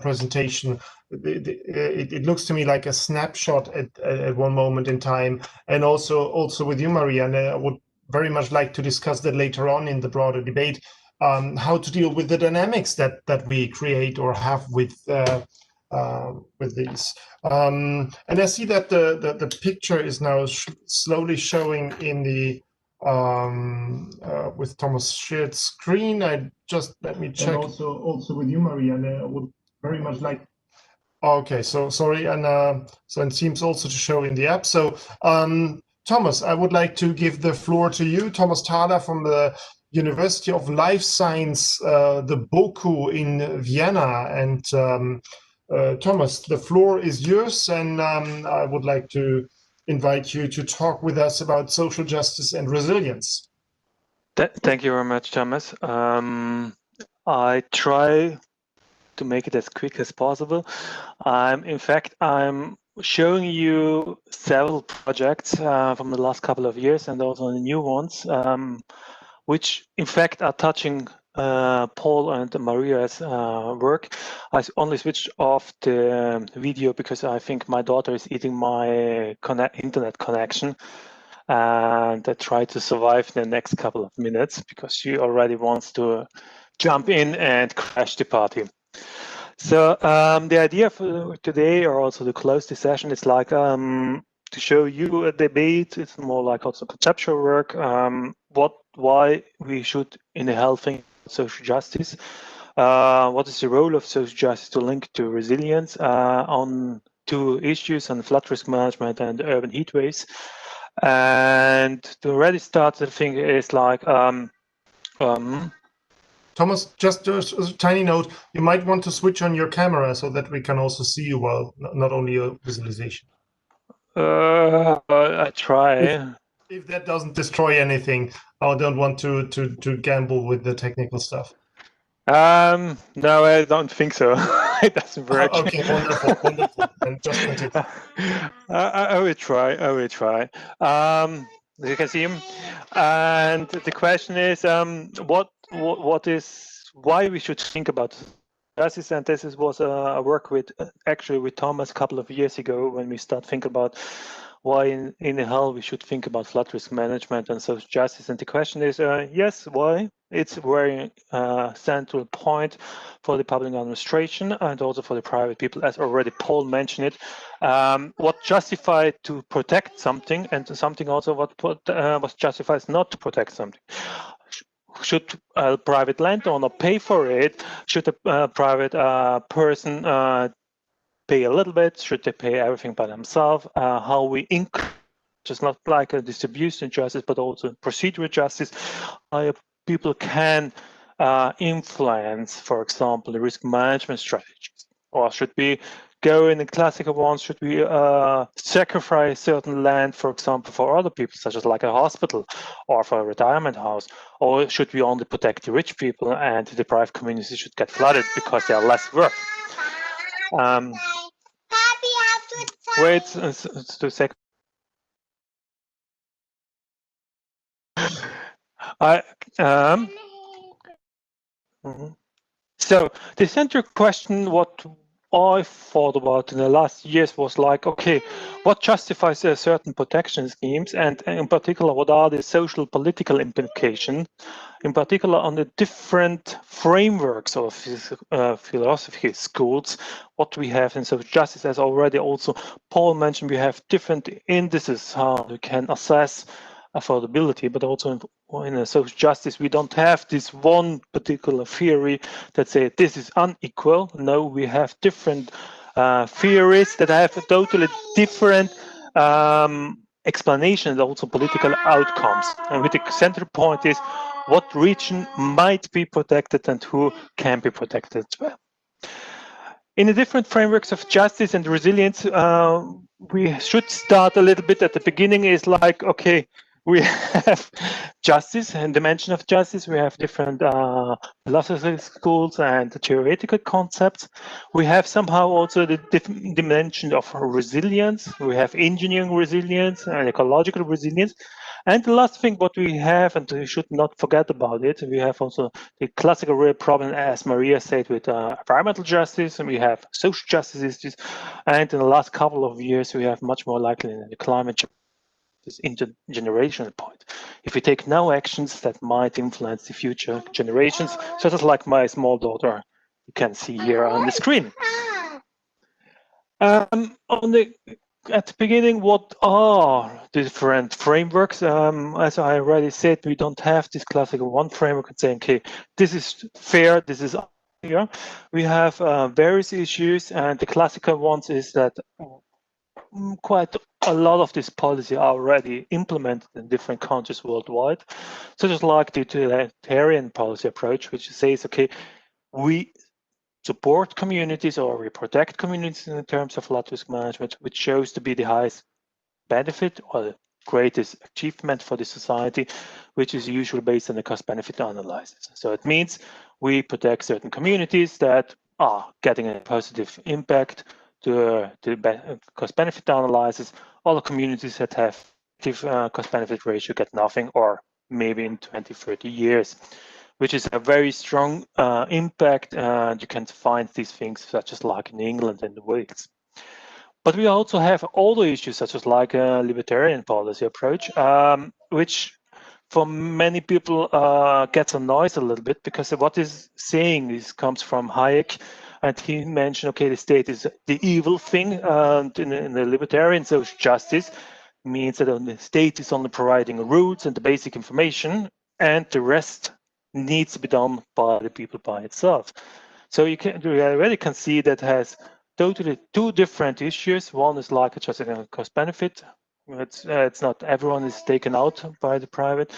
presentation. It looks to me like a snapshot at one moment in time, and also with you, Maria. And I would very much like to discuss that later on in the broader debate, how to deal with the dynamics that we create or have with these. And I see that the picture is now slowly showing in the with Thomas shared screen. Let me check. And also with you, Maria, and I would very much like. Okay, so sorry, and so it seems also to show in the app. So Thomas, I would like to give the floor to you, Thomas Thaler from the University of Life Science, the BOKU in Vienna, and Thomas, the floor is yours, and I would like to invite you to talk with us about social justice and resilience. Thank you very much, Thomas. I try to make it as quick as possible. In fact, I'm showing you several projects from the last couple of years, and also the new ones, which in fact are touching Paul and Maria's work. I only switched off the video because I think my daughter is eating my internet connection, and I try to survive the next couple of minutes because she already wants to jump in and crash the party. So the idea for today, or also to close the session, is like to show you a debate. It's more like also conceptual work. Why we should in a healthy social justice. What is the role of social justice to link to resilience on two issues on flood risk management and urban heat waves. And to already start, the thing is like Thomas, just a tiny note, you might want to switch on your camera so that we can also see you well, not only your visualization. I try. If that doesn't destroy anything, I don't want to gamble with the technical stuff. No, I don't think so. It doesn't work. Okay, wonderful. And just continue. I will try. You can see him. And the question is, why we should think about justice? And this was a work with actually with Thomas a couple of years ago when we start thinking about why in the hell we should think about flood risk management and social justice. And the question is, yes, why? It's a very central point for the public administration and also for the private people, as already Paul mentioned it. What justified to protect something, and something also what justifies not to protect something. Should a private landowner pay for it? Should a private person pay a little bit? Should they pay everything by themselves? How we increase, just not like a distribution justice, but also procedural justice. How people can influence, for example, the risk management strategies, or should we go in the classical ones? Should we sacrifice certain land, for example, for other people, such as like a hospital or for a retirement house? Or should we only protect the rich people and the deprived communities should get flooded because they are less worth? Wait, to a second. So the central question, what I thought about in the last years was like, okay, what justifies certain protection schemes, and in particular, what are the social political implications, in particular on the different frameworks of philosophy schools, what we have in social justice, as already also Paul mentioned, we have different indices how we can assess affordability, but also in social justice, we don't have this one particular theory that say this is unequal. No, we have different theories that have totally different explanations, also political outcomes. And with the central point is what region might be protected and who can be protected as well. In the different frameworks of justice and resilience, we should start a little bit at the beginning is like, okay, we have justice and dimension of justice. We have different philosophy schools and theoretical concepts. We have somehow also the dimension of resilience. We have engineering resilience and ecological resilience. And the last thing what we have, and we should not forget about it, we have also the classical real problem, as Maria said, with environmental justice, and we have social justice issues. And in the last couple of years, we have much more likely in the climate justice. This intergenerational point. If we take no actions that might influence the future generations, such as like my small daughter, you can see here on the screen. At the beginning, what are different frameworks? As I already said, we don't have this classical one framework and saying, okay, this is fair, this is unfair. We have various issues, and the classical ones is that quite a lot of this policy are already implemented in different countries worldwide, such as like the utilitarian policy approach, which says, okay, we support communities or we protect communities in terms of flood risk management, which shows to be the highest benefit or the greatest achievement for the society, which is usually based on the cost-benefit analysis. So it means we protect certain communities that are getting a positive impact to the cost-benefit analysis. All the communities that have cost-benefit ratio get nothing, or maybe in 20, 30 years, which is a very strong impact. And you can find these things such as like in England and Wales. But we also have other issues such as like a libertarian policy approach, which for many people gets annoyed a little bit, because what is saying this comes from Hayek, and he mentioned, okay, the state is the evil thing, and in the libertarian social justice means that the state is only providing rules and the basic information, and the rest needs to be done by the people by itself. So you already can see that has totally two different issues. One is like just a cost benefit. It's not everyone is taken out by the private.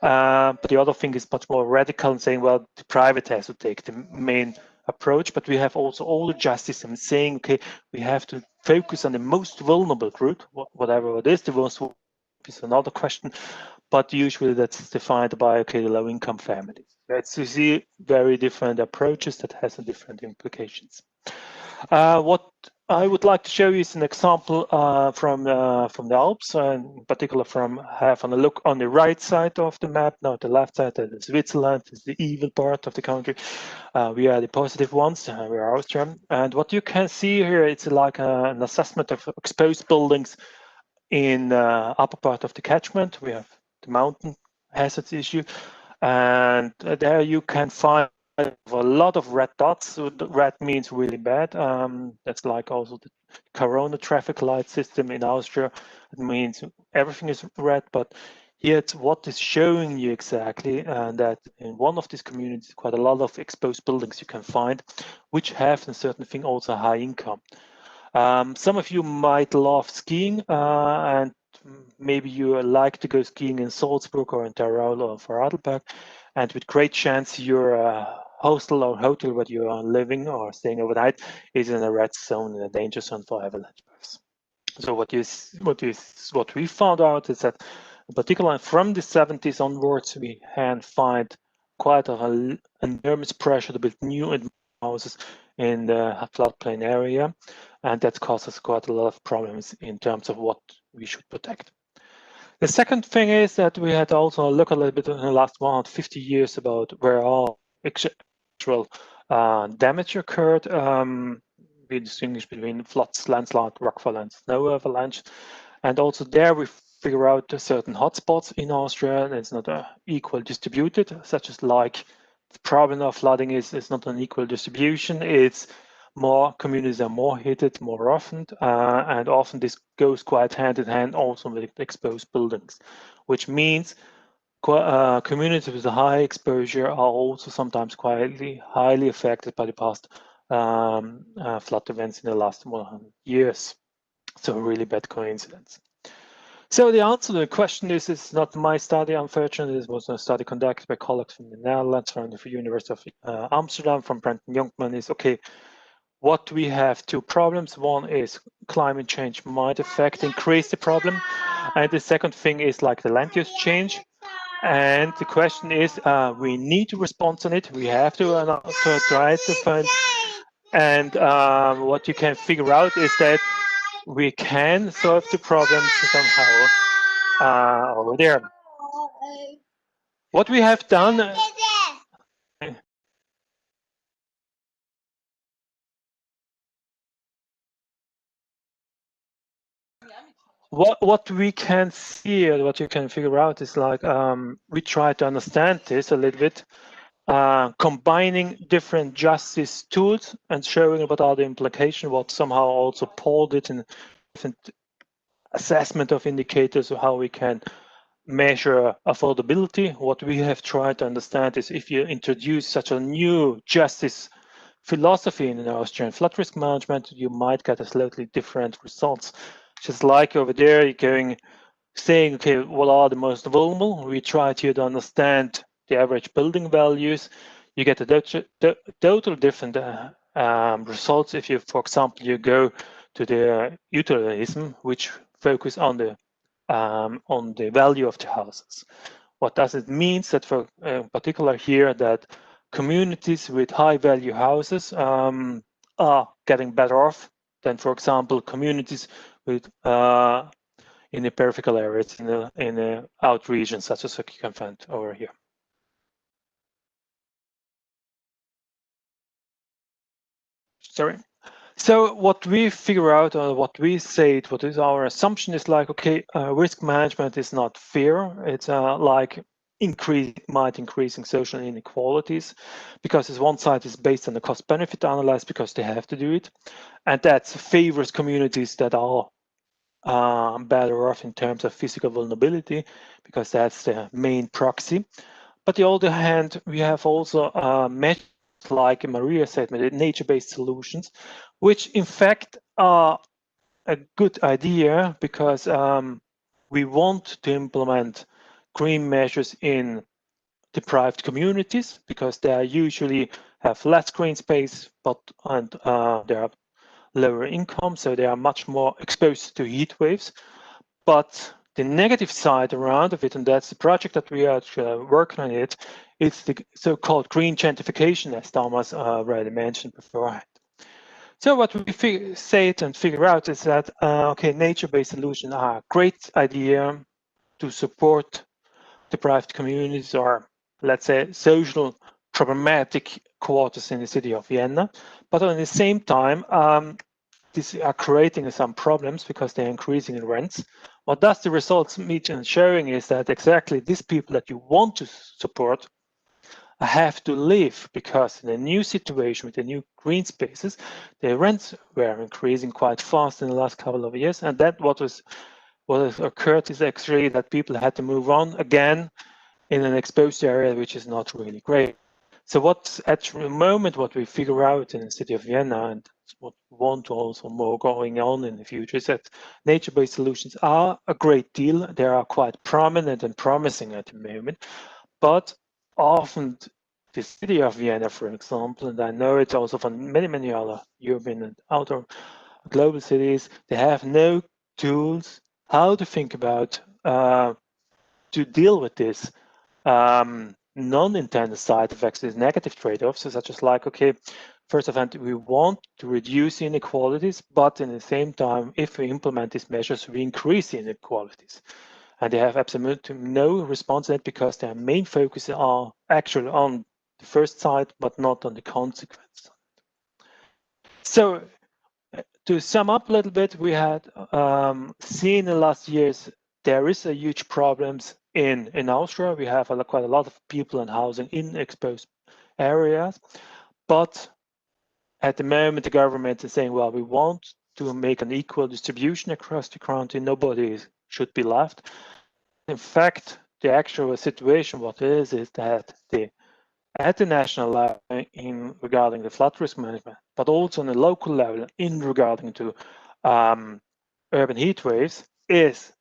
But the other thing is much more radical and saying, well, the private has to take the main approach, but we have also all the justice and saying, okay, we have to focus on the most vulnerable group, whatever it is. The most is another question, but usually that's defined by, okay, the low-income families. Let's see very different approaches that has different implications. What I would like to show you is an example from the Alps, and in particular having a look on the right side of the map. Now the left side, that is Switzerland, is the evil part of the country. We are the positive ones, we are Austria. And what you can see here, it's like an assessment of exposed buildings in the upper part of the catchment. We have the mountain hazards issue, and there you can find a lot of red dots. So the red means really bad. That's like also the Corona traffic light system in Austria. It means everything is red, but here it's what is showing you exactly, and that in one of these communities, quite a lot of exposed buildings you can find, which have a certain thing also high income. Some of you might love skiing, and maybe you like to go skiing in Salzburg or in Tyrol or Vorarlberg, and with great chance your hostel or hotel where you are living or staying overnight is in a red zone, in a danger zone for avalanche bursts. So what we found out is that, in particular from the 70s onwards, we can find quite an enormous pressure to build new houses in the floodplain area, and that causes quite a lot of problems in terms of what we should protect. The second thing is that we had also looked a little bit in the last 150 years about where all actual damage occurred. We distinguish between floods, landslide, rockfall, and snow avalanche. And also there we figure out certain hotspots in Austria, and it's not equal distributed, such as like the problem of flooding is not an equal distribution. It's more communities are more hit more often, and often this goes quite hand in hand also with exposed buildings, which means communities with a high exposure are also sometimes quite highly affected by the past flood events in the last 100 years. So a really bad coincidence. So the answer to the question is, it's not my study, unfortunately. This was a study conducted by colleagues from the Netherlands, from the University of Amsterdam, from Brenton Youngman, is okay, what we have two problems. One is climate change might increase the problem. And the second thing is like the land use change. And the question is, we need to respond on it. We have to try to find. And what you can figure out is that we can solve the problems somehow over there. What we have done. What we can see, what you can figure out is like we try to understand this a little bit, combining different justice tools and showing what are the implications, what somehow also Paul did in different assessment of indicators of how we can measure affordability. What we have tried to understand is if you introduce such a new justice philosophy in Austrian flood risk management, you might get a slightly different results. Just like over there, you're going saying, okay, what are the most vulnerable? We try to understand the average building values. You get a total different results if you, for example, you go to the utilitarism, which focus on the value of the houses. What does it mean? That for particular here, that communities with high value houses are getting better off than, for example, communities with in the peripheral areas, in the out regions, such as you can find over here. Sorry. So what we figure out, or what we say, what is our assumption is like, okay, risk management is not fair. It's like increasing social inequalities, because this one side is based on the cost benefit analysis because they have to do it, and that favors communities that are better off in terms of physical vulnerability, because that's the main proxy. But on the other hand, we have also measures, like Maria said, nature-based solutions, which in fact are a good idea, because we want to implement green measures in deprived communities, because they usually have less green space, but they have lower income, so they are much more exposed to heat waves. But the negative side around of it, and that's the project that we are working on it, it's the so-called green gentrification, as Thomas already mentioned beforehand. So what we say it and figure out is that, okay, nature-based solutions are a great idea to support deprived communities, or let's say social problematic quarters in the city of Vienna. But at the same time, these are creating some problems because they're increasing in rents. What does the results mean and showing is that exactly these people that you want to support have to leave, because in a new situation with the new green spaces, the rents were increasing quite fast in the last couple of years, and that what has occurred is actually that people had to move on again in an exposed area, which is not really great. So what's at the moment what we figure out in the city of Vienna, and what we want also more going on in the future, is that nature-based solutions are a great deal. They are quite prominent and promising at the moment, but often the city of Vienna, for example, and I know it also from many other European and outer global cities, they have no tools how to think about to deal with this non-intended side effects, these negative trade-offs, such as like, okay, first of all, we want to reduce inequalities, but in the same time, if we implement these measures, we increase inequalities. And they have absolutely no response to that, because their main focus are actually on the first side, but not on the consequence. So to sum up a little bit, we had seen in the last years, there is a huge problems in Austria. We have quite a lot of people and housing in exposed areas, but at the moment, the government is saying, well, we want to make an equal distribution across the country. Nobody should be left. In fact, the actual situation, what is that at the national level in regarding the flood risk management, but also on the local level in regarding to urban heat waves, is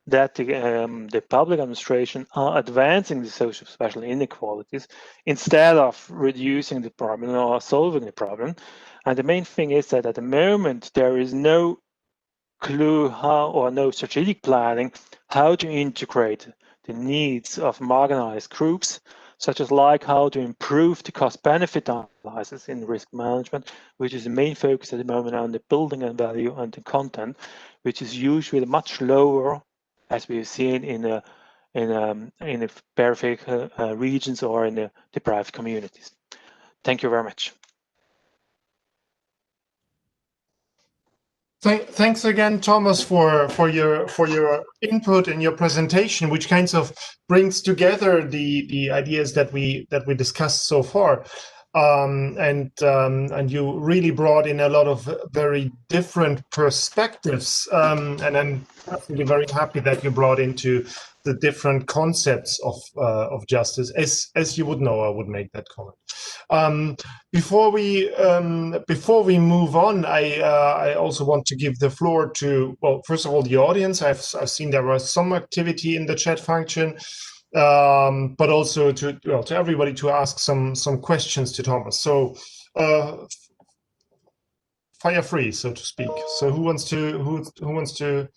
that the public administration are advancing the social special inequalities instead of reducing the problem or solving the problem. And the main thing is that at the moment there is no clue how, or no strategic planning how to integrate the needs of marginalized groups, such as like how to improve the cost-benefit analysis in risk management, which is the main focus at the moment on the building and value and the content, which is usually much lower, as we've seen in the peripheral regions or in the deprived communities. Thank you very much. Thanks again, Thomas, for your input and your presentation, which kind of brings together the ideas that we discussed so far, and you really brought in a lot of very different perspectives, and I'm definitely very happy that you brought into the different concepts of justice. As you would know, I would make that comment. Before we move on, I also want to give the floor to, well, first of all, the audience. I've seen there was some activity in the chat function, but also to everybody to ask some questions to Thomas. So fire free, so to speak. So who wants to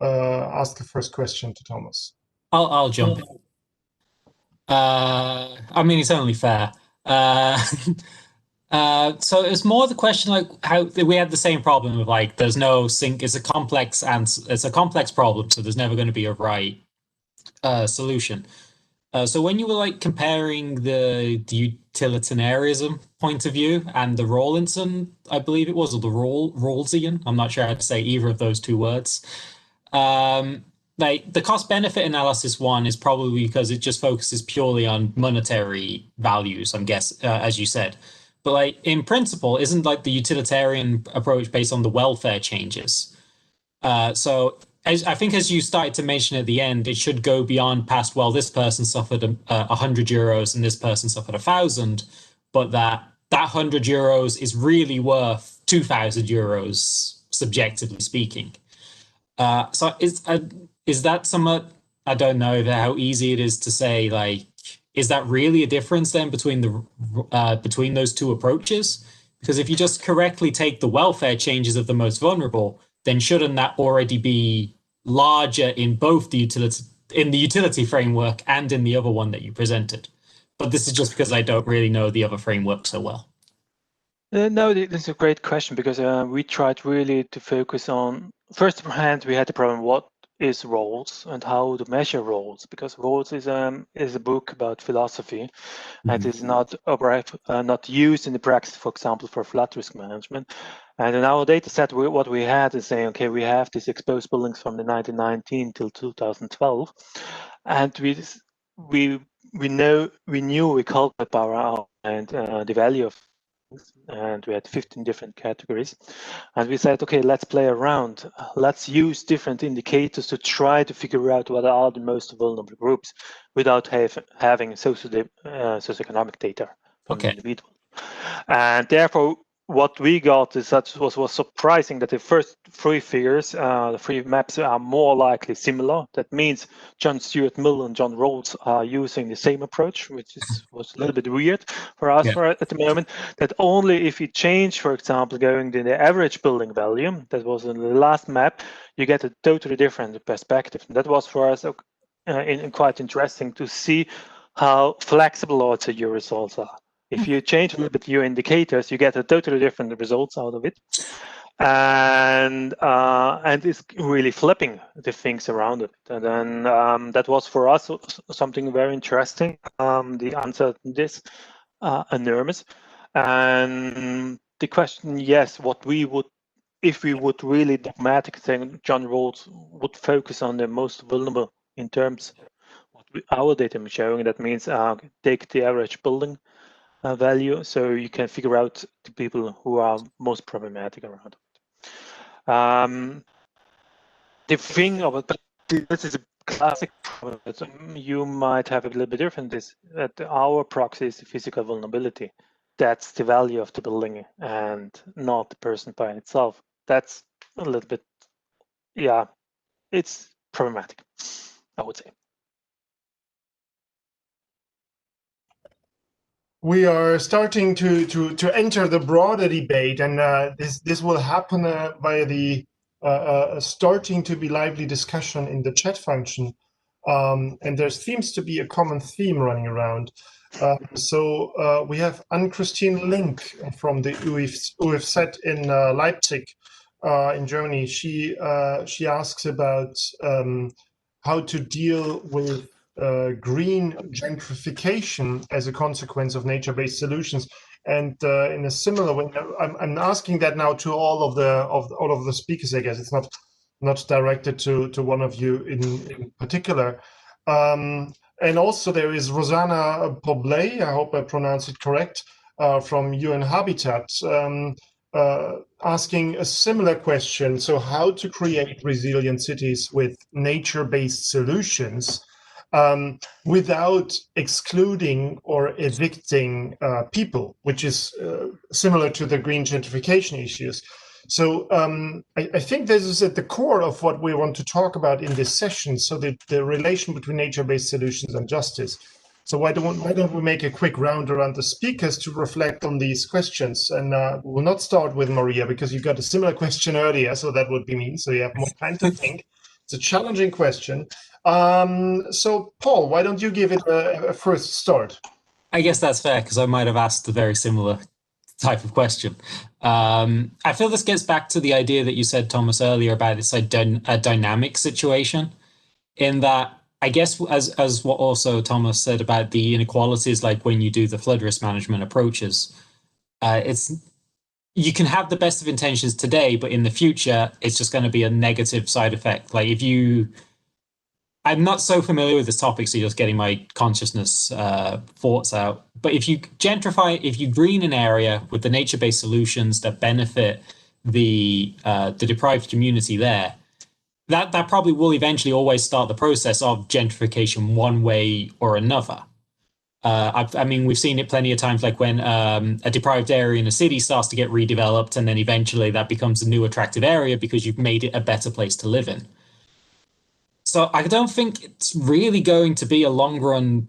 ask the first question to Thomas? I'll jump in. I mean, it's only fair. So it's more the question like how we had the same problem of like there's no sync. It's a complex problem, so there's never going to be a right solution. So when you were like comparing the utilitarianism point of view and the Rawlinson, I believe it was, or the Rawlsian, I'm not sure how to say either of those two words. Like the cost benefit analysis one is probably because it just focuses purely on monetary values, I'm guessing, as you said. But like in principle, isn't like the utilitarian approach based on the welfare changes? So I think as you started to mention at the end, it should go beyond past, well, this person suffered 100 euros and this person suffered 1,000, but that 100 euros is really worth 2,000 euros, subjectively speaking. So is that somewhat, I don't know how easy it is to say, like, is that really a difference then between those two approaches? Because if you just correctly take the welfare changes of the most vulnerable, then shouldn't that already be larger in both the utility framework and in the other one that you presented? But this is just because I don't really know the other framework so well. No, this is a great question, because we tried really to focus on, first hand, we had the problem, what is roles and how to measure roles, because roles is a book about philosophy, and is not used in the practice, for example, for flood risk management. And in our data set, what we had is saying, okay, we have these exposed buildings from the 1919 till 2012, and we knew we calculated power and the value of, and we had 15 different categories, and we said, okay, let's play around, let's use different indicators to try to figure out what are the most vulnerable groups without having socioeconomic data from the individual. And therefore what we got is that was surprising that the first three figures, the three maps, are more likely similar. That means John Stuart Mill and John Rawls are using the same approach, which was a little bit weird for us at the moment. That only if you change, for example, going to the average building value, that was in the last map, you get a totally different perspective. And that was for us quite interesting to see how flexible also your results are. If you change a little bit your indicators, you get a totally different results out of it, and it's really flipping the things around it. And then that was for us something very interesting. The answer to this enormous, and the question, yes, what we would, if we would really dogmatic think John Rawls would focus on the most vulnerable in terms of what our data is showing. That means take the average building value, so you can figure out the people who are most problematic around it. The thing about this is a classic problem that you might have a little bit different, is that our proxy is the physical vulnerability. That's the value of the building and not the person by itself. That's a little bit, yeah, it's problematic, I would say. We are starting to enter the broader debate, and this will happen via the starting to be lively discussion in the chat function, and there seems to be a common theme running around. So we have Anne-Christine Link from the UFZ in Leipzig, in Germany. She asks about how to deal with green gentrification as a consequence of nature-based solutions, and in a similar way, I'm asking that now to all of the speakers. I guess it's not directed to one of you in particular. And also there is Rosanna Poblet, I hope I pronounced it correct, from UN Habitat, asking a similar question. So how to create resilient cities with nature-based solutions without excluding or evicting people, which is similar to the green gentrification issues. So I think this is at the core of what we want to talk about in this session. So the relation between nature-based solutions and justice. So why don't we make a quick round around the speakers to reflect on these questions? And we'll not start with Maria, because you got a similar question earlier, so that would be me. So you have more time to think. It's a challenging question. So Paul, why don't you give it a first start? I guess that's fair, because I might have asked a very similar type of question. I feel this gets back to the idea that you said, Thomas, earlier about it's a dynamic situation, in that I guess as what also Thomas said about the inequalities, like when you do the flood risk management approaches, you can have the best of intentions today, but in the future, it's just going to be a negative side effect. Like I'm not so familiar with this topic, so you're just getting my consciousness thoughts out. But if you gentrify, if you green an area with the nature-based solutions that benefit the deprived community there, that probably will eventually always start the process of gentrification one way or another. I mean, we've seen it plenty of times, like when a deprived area in a city starts to get redeveloped, and then eventually that becomes a new attractive area because you've made it a better place to live in. So I don't think it's really going to be a long run.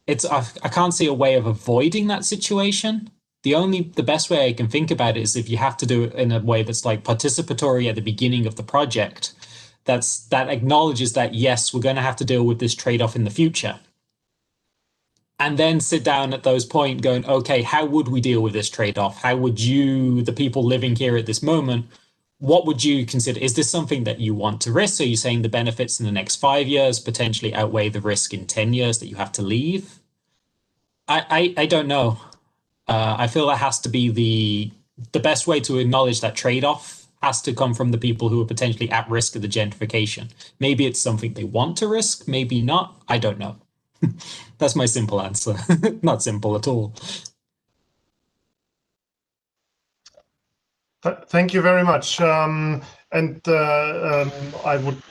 I can't see a way of avoiding that situation. The best way I can think about it is if you have to do it in a way that's like participatory at the beginning of the project, that acknowledges that, yes, we're going to have to deal with this trade-off in the future. And then sit down at those points going, okay, how would we deal with this trade-off? How would you, the people living here at this moment, what would you consider? Is this something that you want to risk? Are you saying the benefits in the next 5 years potentially outweigh the risk in 10 years that you have to leave? I don't know. I feel that has to be the best way to acknowledge that trade-off has to come from the people who are potentially at risk of the gentrification. Maybe it's something they want to risk, maybe not. I don't know. That's my simple answer. Not simple at all. Thank you very much. I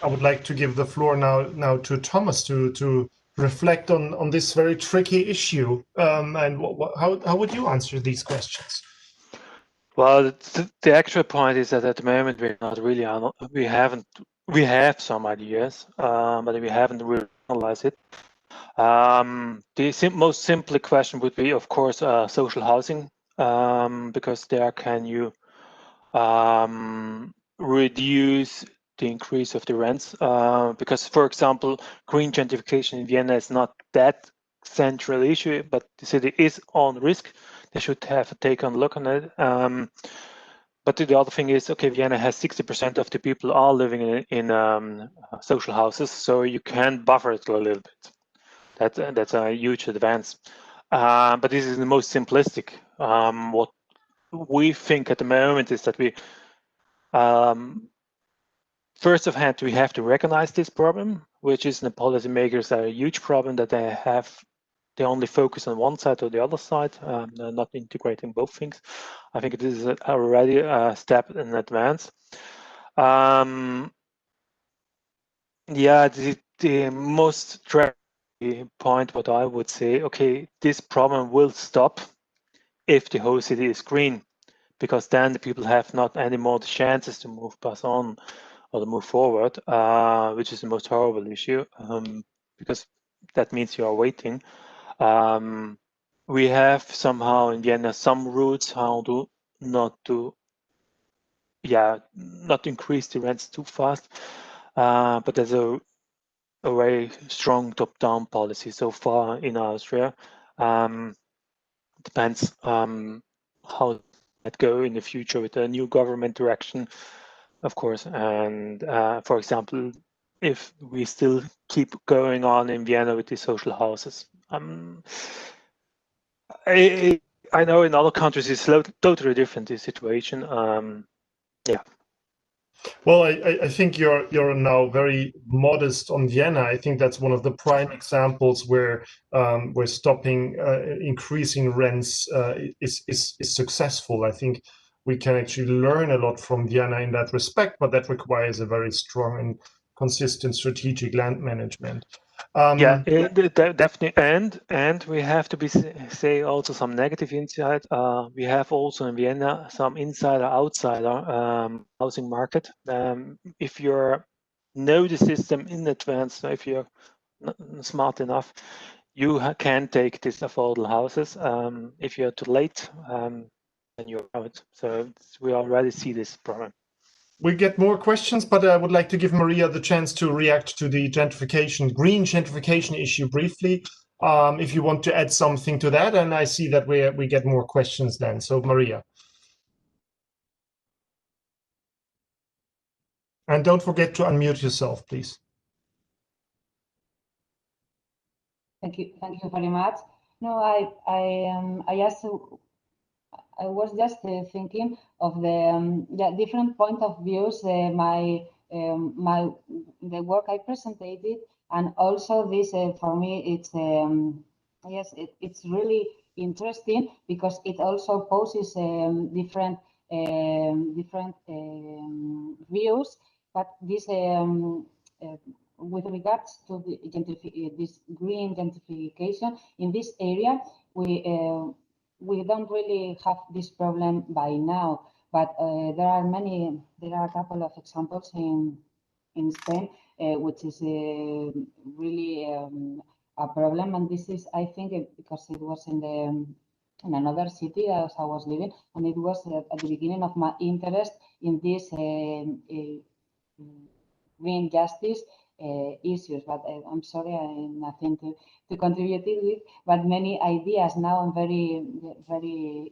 would like to give the floor now to Thomas to reflect on this very tricky issue. And how would you answer these questions? Well, the actual point is that at the moment we're not really we have some ideas, but we haven't really analyzed it. The most simple question would be, of course, social housing, because there can you reduce the increase of the rents, because, for example, green gentrification in Vienna is not that central issue, but the city is on risk. They should have a take on look on it. But the other thing is, okay, Vienna has 60% of the people are living in social houses, so you can buffer it a little bit. That's a huge advance. But this is the most simplistic. What we think at the moment is that we, first of hand, we have to recognize this problem, which is the policymakers are a huge problem that they only focus on one side or the other side, not integrating both things. I think it is already a step in advance. Yeah, the most point what I would say, okay, this problem will stop if the whole city is green, because then the people have not any more the chances to pass on or to move forward, which is the most horrible issue, because that means you are waiting. We have somehow in Vienna some routes how to not increase the rents too fast, but there's a very strong top-down policy so far in Austria. Depends how that go in the future with a new government direction, of course. And for example, if we still keep going on in Vienna with the social houses, I know in other countries it's totally different, the situation. Yeah. Well, I think you're now very modest on Vienna. I think that's one of the prime examples where stopping increasing rents is successful. I think we can actually learn a lot from Vienna in that respect, but that requires a very strong and consistent strategic land management. Yeah, definitely, and we have to say also some negative insight. We have also in Vienna some insider-outsider housing market. If you know the system in advance, if you're smart enough, you can take these affordable houses. If you're too late, then you're out. So we already see this problem. We get more questions, but I would like to give Maria the chance to react to the green gentrification issue briefly, if you want to add something to that. And I see that we get more questions then. So Maria. And don't forget to unmute yourself, please. Thank you very much. No, I was just thinking of the different point of views. The work I presented, and also this for me, it's yes, it's really interesting because it also poses different views. But this with regards to this green gentrification in this area, we don't really have this problem by now, but there are a couple of examples in Spain, which is really a problem. And this is, I think, because it was in another city as I was living, and it was at the beginning of my interest in this green justice issues, but I'm sorry, I have nothing to contribute with, but many ideas now. I'm very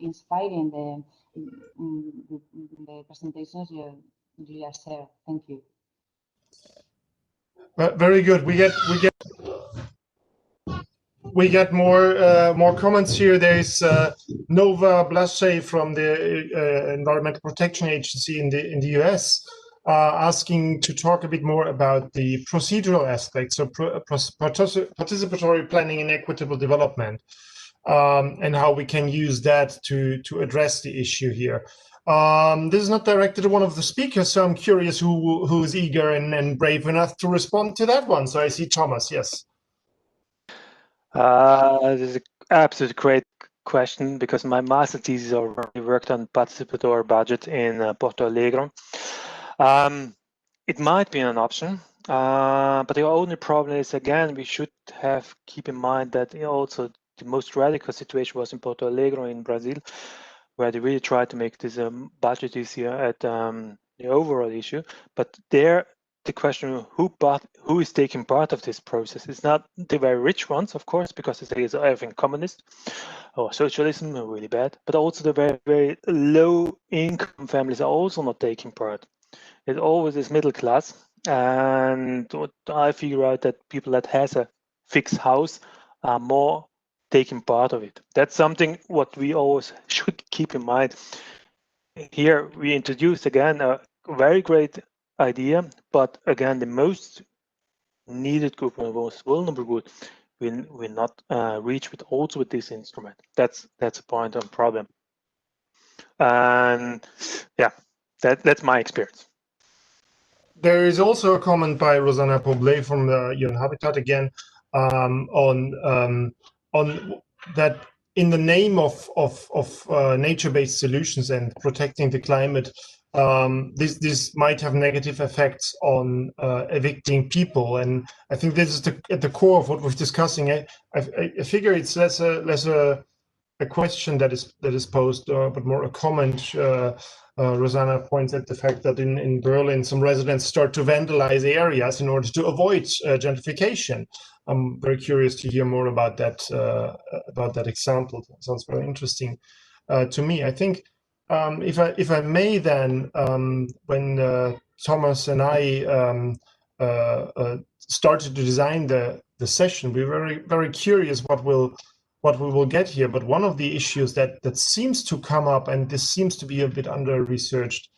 inspiring the presentations Julia shared. Thank you. Very good. We get more comments here. There is Nova Blaschey from the Environmental Protection Agency in the US asking to talk a bit more about the procedural aspects of participatory planning and equitable development, and how we can use that to address the issue here. This is not directed to one of the speakers, so I'm curious who is eager and brave enough to respond to that one. So I see Thomas. Yes. This is an absolutely great question, because my master thesis already worked on participatory budget in Porto Alegre. It might be an option, but the only problem is, again, we should keep in mind that also the most radical situation was in Porto Alegre in Brazil, where they really tried to make this budget easier at the overall issue. But there, the question who is taking part of this process is not the very rich ones, of course, because it is everything communist or socialism are really bad, but also the very, very low income families are also not taking part. It always is middle class, and what I figure out that people that has a fixed house are more taking part of it. That's something what we always should keep in mind. Here we introduced again a very great idea, but again, the most needed group and most vulnerable group will not reach with this instrument. That's a point on problem. And yeah, that's my experience. There is also a comment by Rosanna Poblet from UN Habitat again on that in the name of nature-based solutions and protecting the climate, this might have negative effects on evicting people, and I think this is at the core of what we're discussing. I figure it's less a question that is posed, but more a comment. Rosanna points at the fact that in Berlin, some residents start to vandalize areas in order to avoid gentrification. I'm very curious to hear more about that example. That sounds very interesting to me. I think if I may, then when Thomas and I started to design the session, we were very curious what we will get here. But one of the issues that seems to come up, and this seems to be a bit under-researched,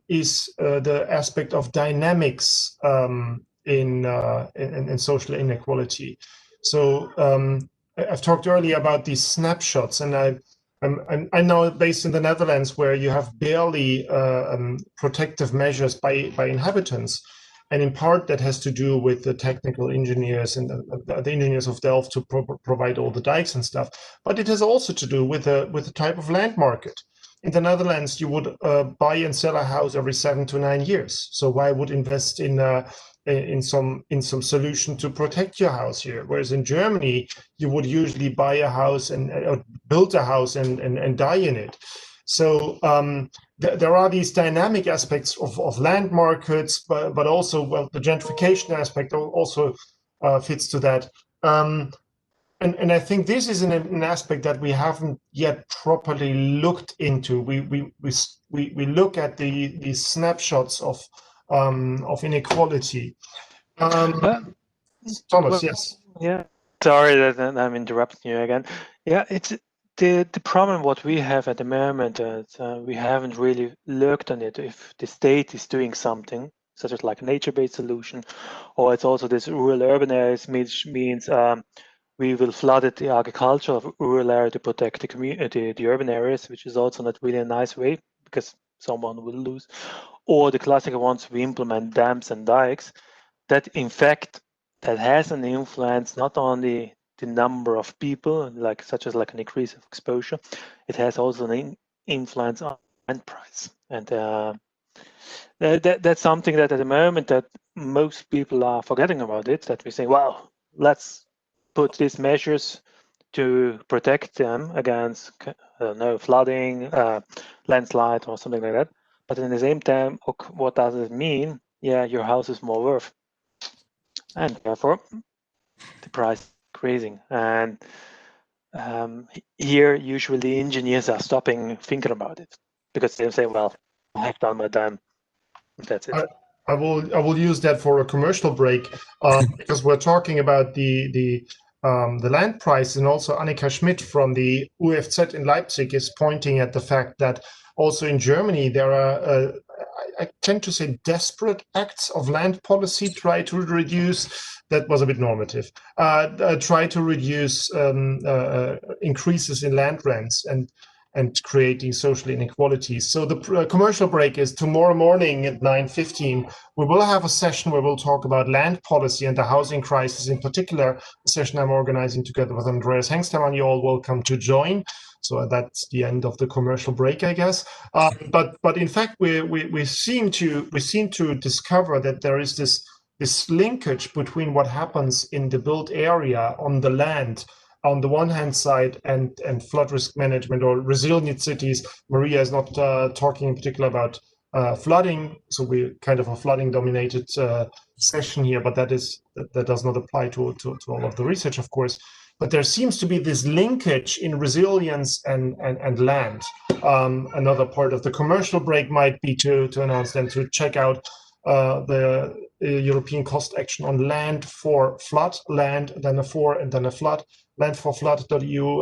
is the aspect of dynamics in social inequality. So I've talked earlier about these snapshots, and I'm now based in the Netherlands, where you have barely protective measures by inhabitants. And in part, that has to do with the technical engineers and the engineers of Delft to provide all the dikes and stuff. But it has also to do with the type of land market. In the Netherlands, you would buy and sell a house every 7 to 9 years. So why would invest in some solution to protect your house here? Whereas in Germany, you would usually buy a house and build a house and die in it. So there are these dynamic aspects of land markets, but also, well, the gentrification aspect also fits to that. And I think this is an aspect that we haven't yet properly looked into. We look at these snapshots of inequality. Thomas, yes. Yeah, sorry that I'm interrupting you again. Yeah, it's the problem what we have at the moment. We haven't really looked on it. If the state is doing something, such as like a nature-based solution, or it's also this rural-urban areas, which means we will flood the agriculture of rural area to protect the community, the urban areas, which is also not really a nice way, because someone will lose. Or the classical ones, we implement dams and dikes. That in fact, that has an influence not only the number of people, such as an increase of exposure, it has also an influence on land price. And that's something that at the moment that most people are forgetting about it, that we say, well, let's put these measures to protect them against flooding, landslide, or something like that. But in the same time, what does it mean? Yeah, your house is more worth, and therefore the price is increasing. And here, usually engineers are stopping thinking about it, because they say, well, I have done my time. That's it. I will use that for a commercial break because we're talking about the land price, and also Annika Schmidt from the UFZ in Leipzig is pointing at the fact that also in Germany there are I tend to say desperate acts of land policy try to reduce. That was a bit normative. Try to reduce increases in land rents and creating social inequalities. So the commercial break is tomorrow morning at 9:15. We will have a session where we'll talk about land policy and the housing crisis in particular, a session I'm organizing together with Andreas Hengstermann. You're all welcome to join. So that's the end of the commercial break, I guess. But in fact, we seem to discover that there is this linkage between what happens in the built area on the land on the one hand side and flood risk management or resilient cities. Maria is not talking in particular about flooding, so we're kind of a flooding dominated session here, but that does not apply to all of the research, of course. But there seems to be this linkage in resilience and land. Another part of the commercial break might be to announce them to check out the European cost action on land for flood, land, then a for, and then a flood, landforflood.eu,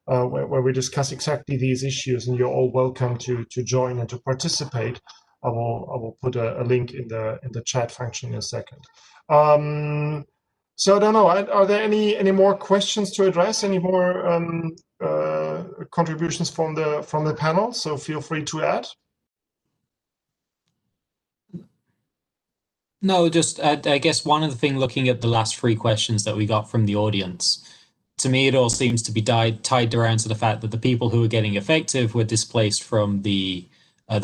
where we discuss exactly these issues, and you're all welcome to join and to participate. I will put a link in the chat function in a second. So I don't know. Are there any more questions to address? Any more contributions from the panel? So feel free to add. No, just I guess one of the things, looking at the last three questions that we got from the audience, to me it all seems to be tied around to the fact that the people who are getting effective were displaced from the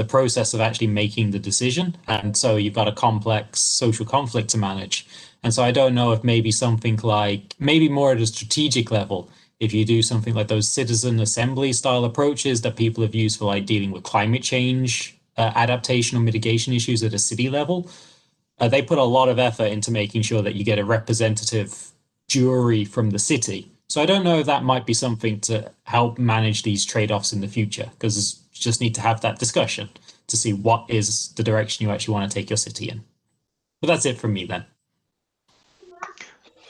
process of actually making the decision, and so you've got a complex social conflict to manage. And so I don't know if maybe something like, maybe more at a strategic level, if you do something like those citizen assembly style approaches that people have used for like dealing with climate change, adaptation or mitigation issues at a city level, they put a lot of effort into making sure that you get a representative jury from the city. So I don't know if that might be something to help manage these trade-offs in the future, because you just need to have that discussion to see what is the direction you actually want to take your city in. But that's it from me then.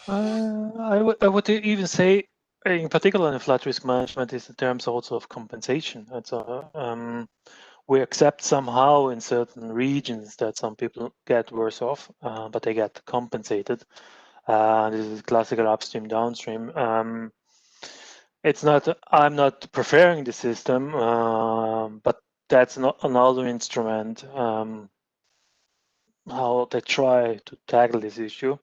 I would even say, in particular in flood risk management, is in terms also of compensation. And so we accept somehow in certain regions that some people get worse off, but they get compensated. This is classical upstream, downstream. It's not. I'm not preferring the system, but that's not another instrument how they try to tackle this issue.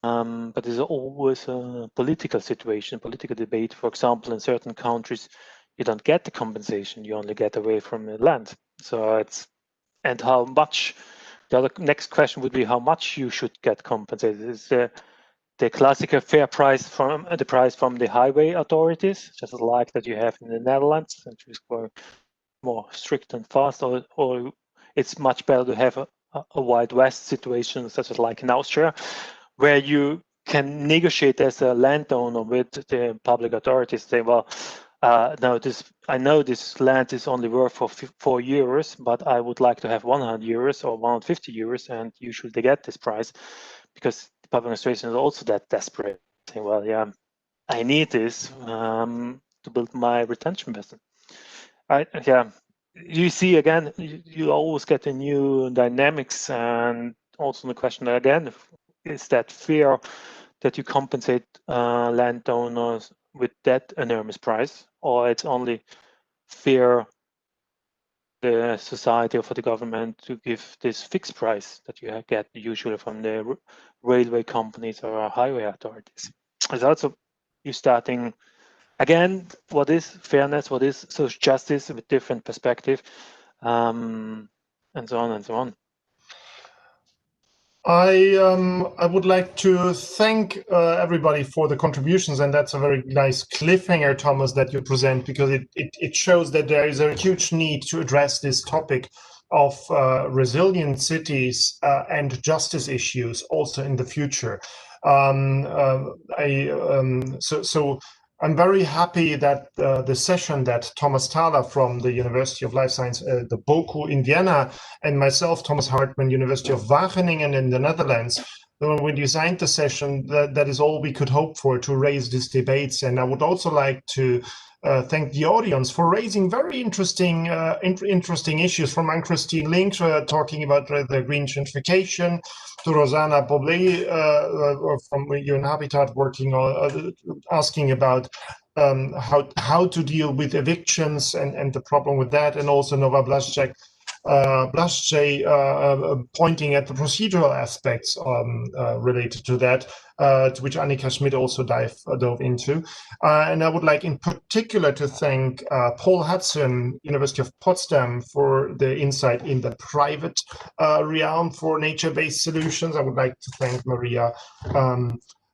But there's always a political situation, political debate. For example, in certain countries, you don't get the compensation; you only get away from the land. So and how much. The other next question would be how much you should get compensated. Is the classical fair price from the price from the highway authorities, just like that you have in the Netherlands, which is more strict and fast, or it's much better to have a Wild West situation, such as like in Austria, where you can negotiate as a landowner with the public authorities, say, well, no, I know this land is only worth for €4, but I would like to have €100 or €150, and you should get this price, because the public administration is also that desperate, saying, well, yeah, I need this to build my retention basin. Yeah, you see again, you always get a new dynamics, and also the question again, is that fair that you compensate landowners with that enormous price, or it's only fair the society or for the government to give this fixed price that you get usually from the railway companies or highway authorities. It's also you starting again, what is fairness, what is social justice with different perspective, and so on and so on. I would like to thank everybody for the contributions, and that's a very nice cliffhanger, Thomas, that you present, because it shows that there is a huge need to address this topic of resilient cities and justice issues also in the future. So I'm very happy that the session that Thomas Thaler from the University of Life Science, the BOKU in Vienna, and myself, Thomas Hartmann, University of Wageningen in the Netherlands, when we designed the session, that is all we could hope for, to raise these debates. And I would also like to thank the audience for raising very interesting issues, from Anne-Christine Link talking about the green gentrification, to Rosanna Boblé from UN Habitat working on asking about how to deal with evictions and the problem with that, and also Nova Blaszczak pointing at the procedural aspects related to that, to which Annika Schmidt also dove into. And I would like in particular to thank Paul Hudson, University of Potsdam, for the insight in the private realm for nature-based solutions. I would like to thank Maria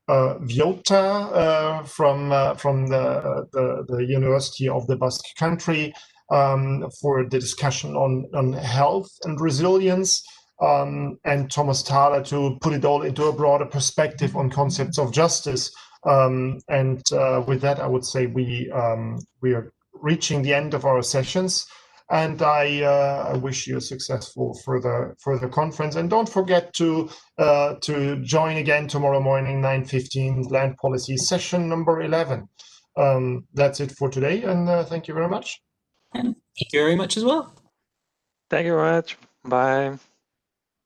Viota from the University of the Basque Country for the discussion on health and resilience, and Thomas Thaler to put it all into a broader perspective on concepts of justice. With that, I would say we are reaching the end of our sessions, and I wish you a successful further conference. And don't forget to join again tomorrow morning, 9:15, Land Policy session number 11. That's it for today, and thank you very much. And thank you very much as well. Thank you very much. Bye.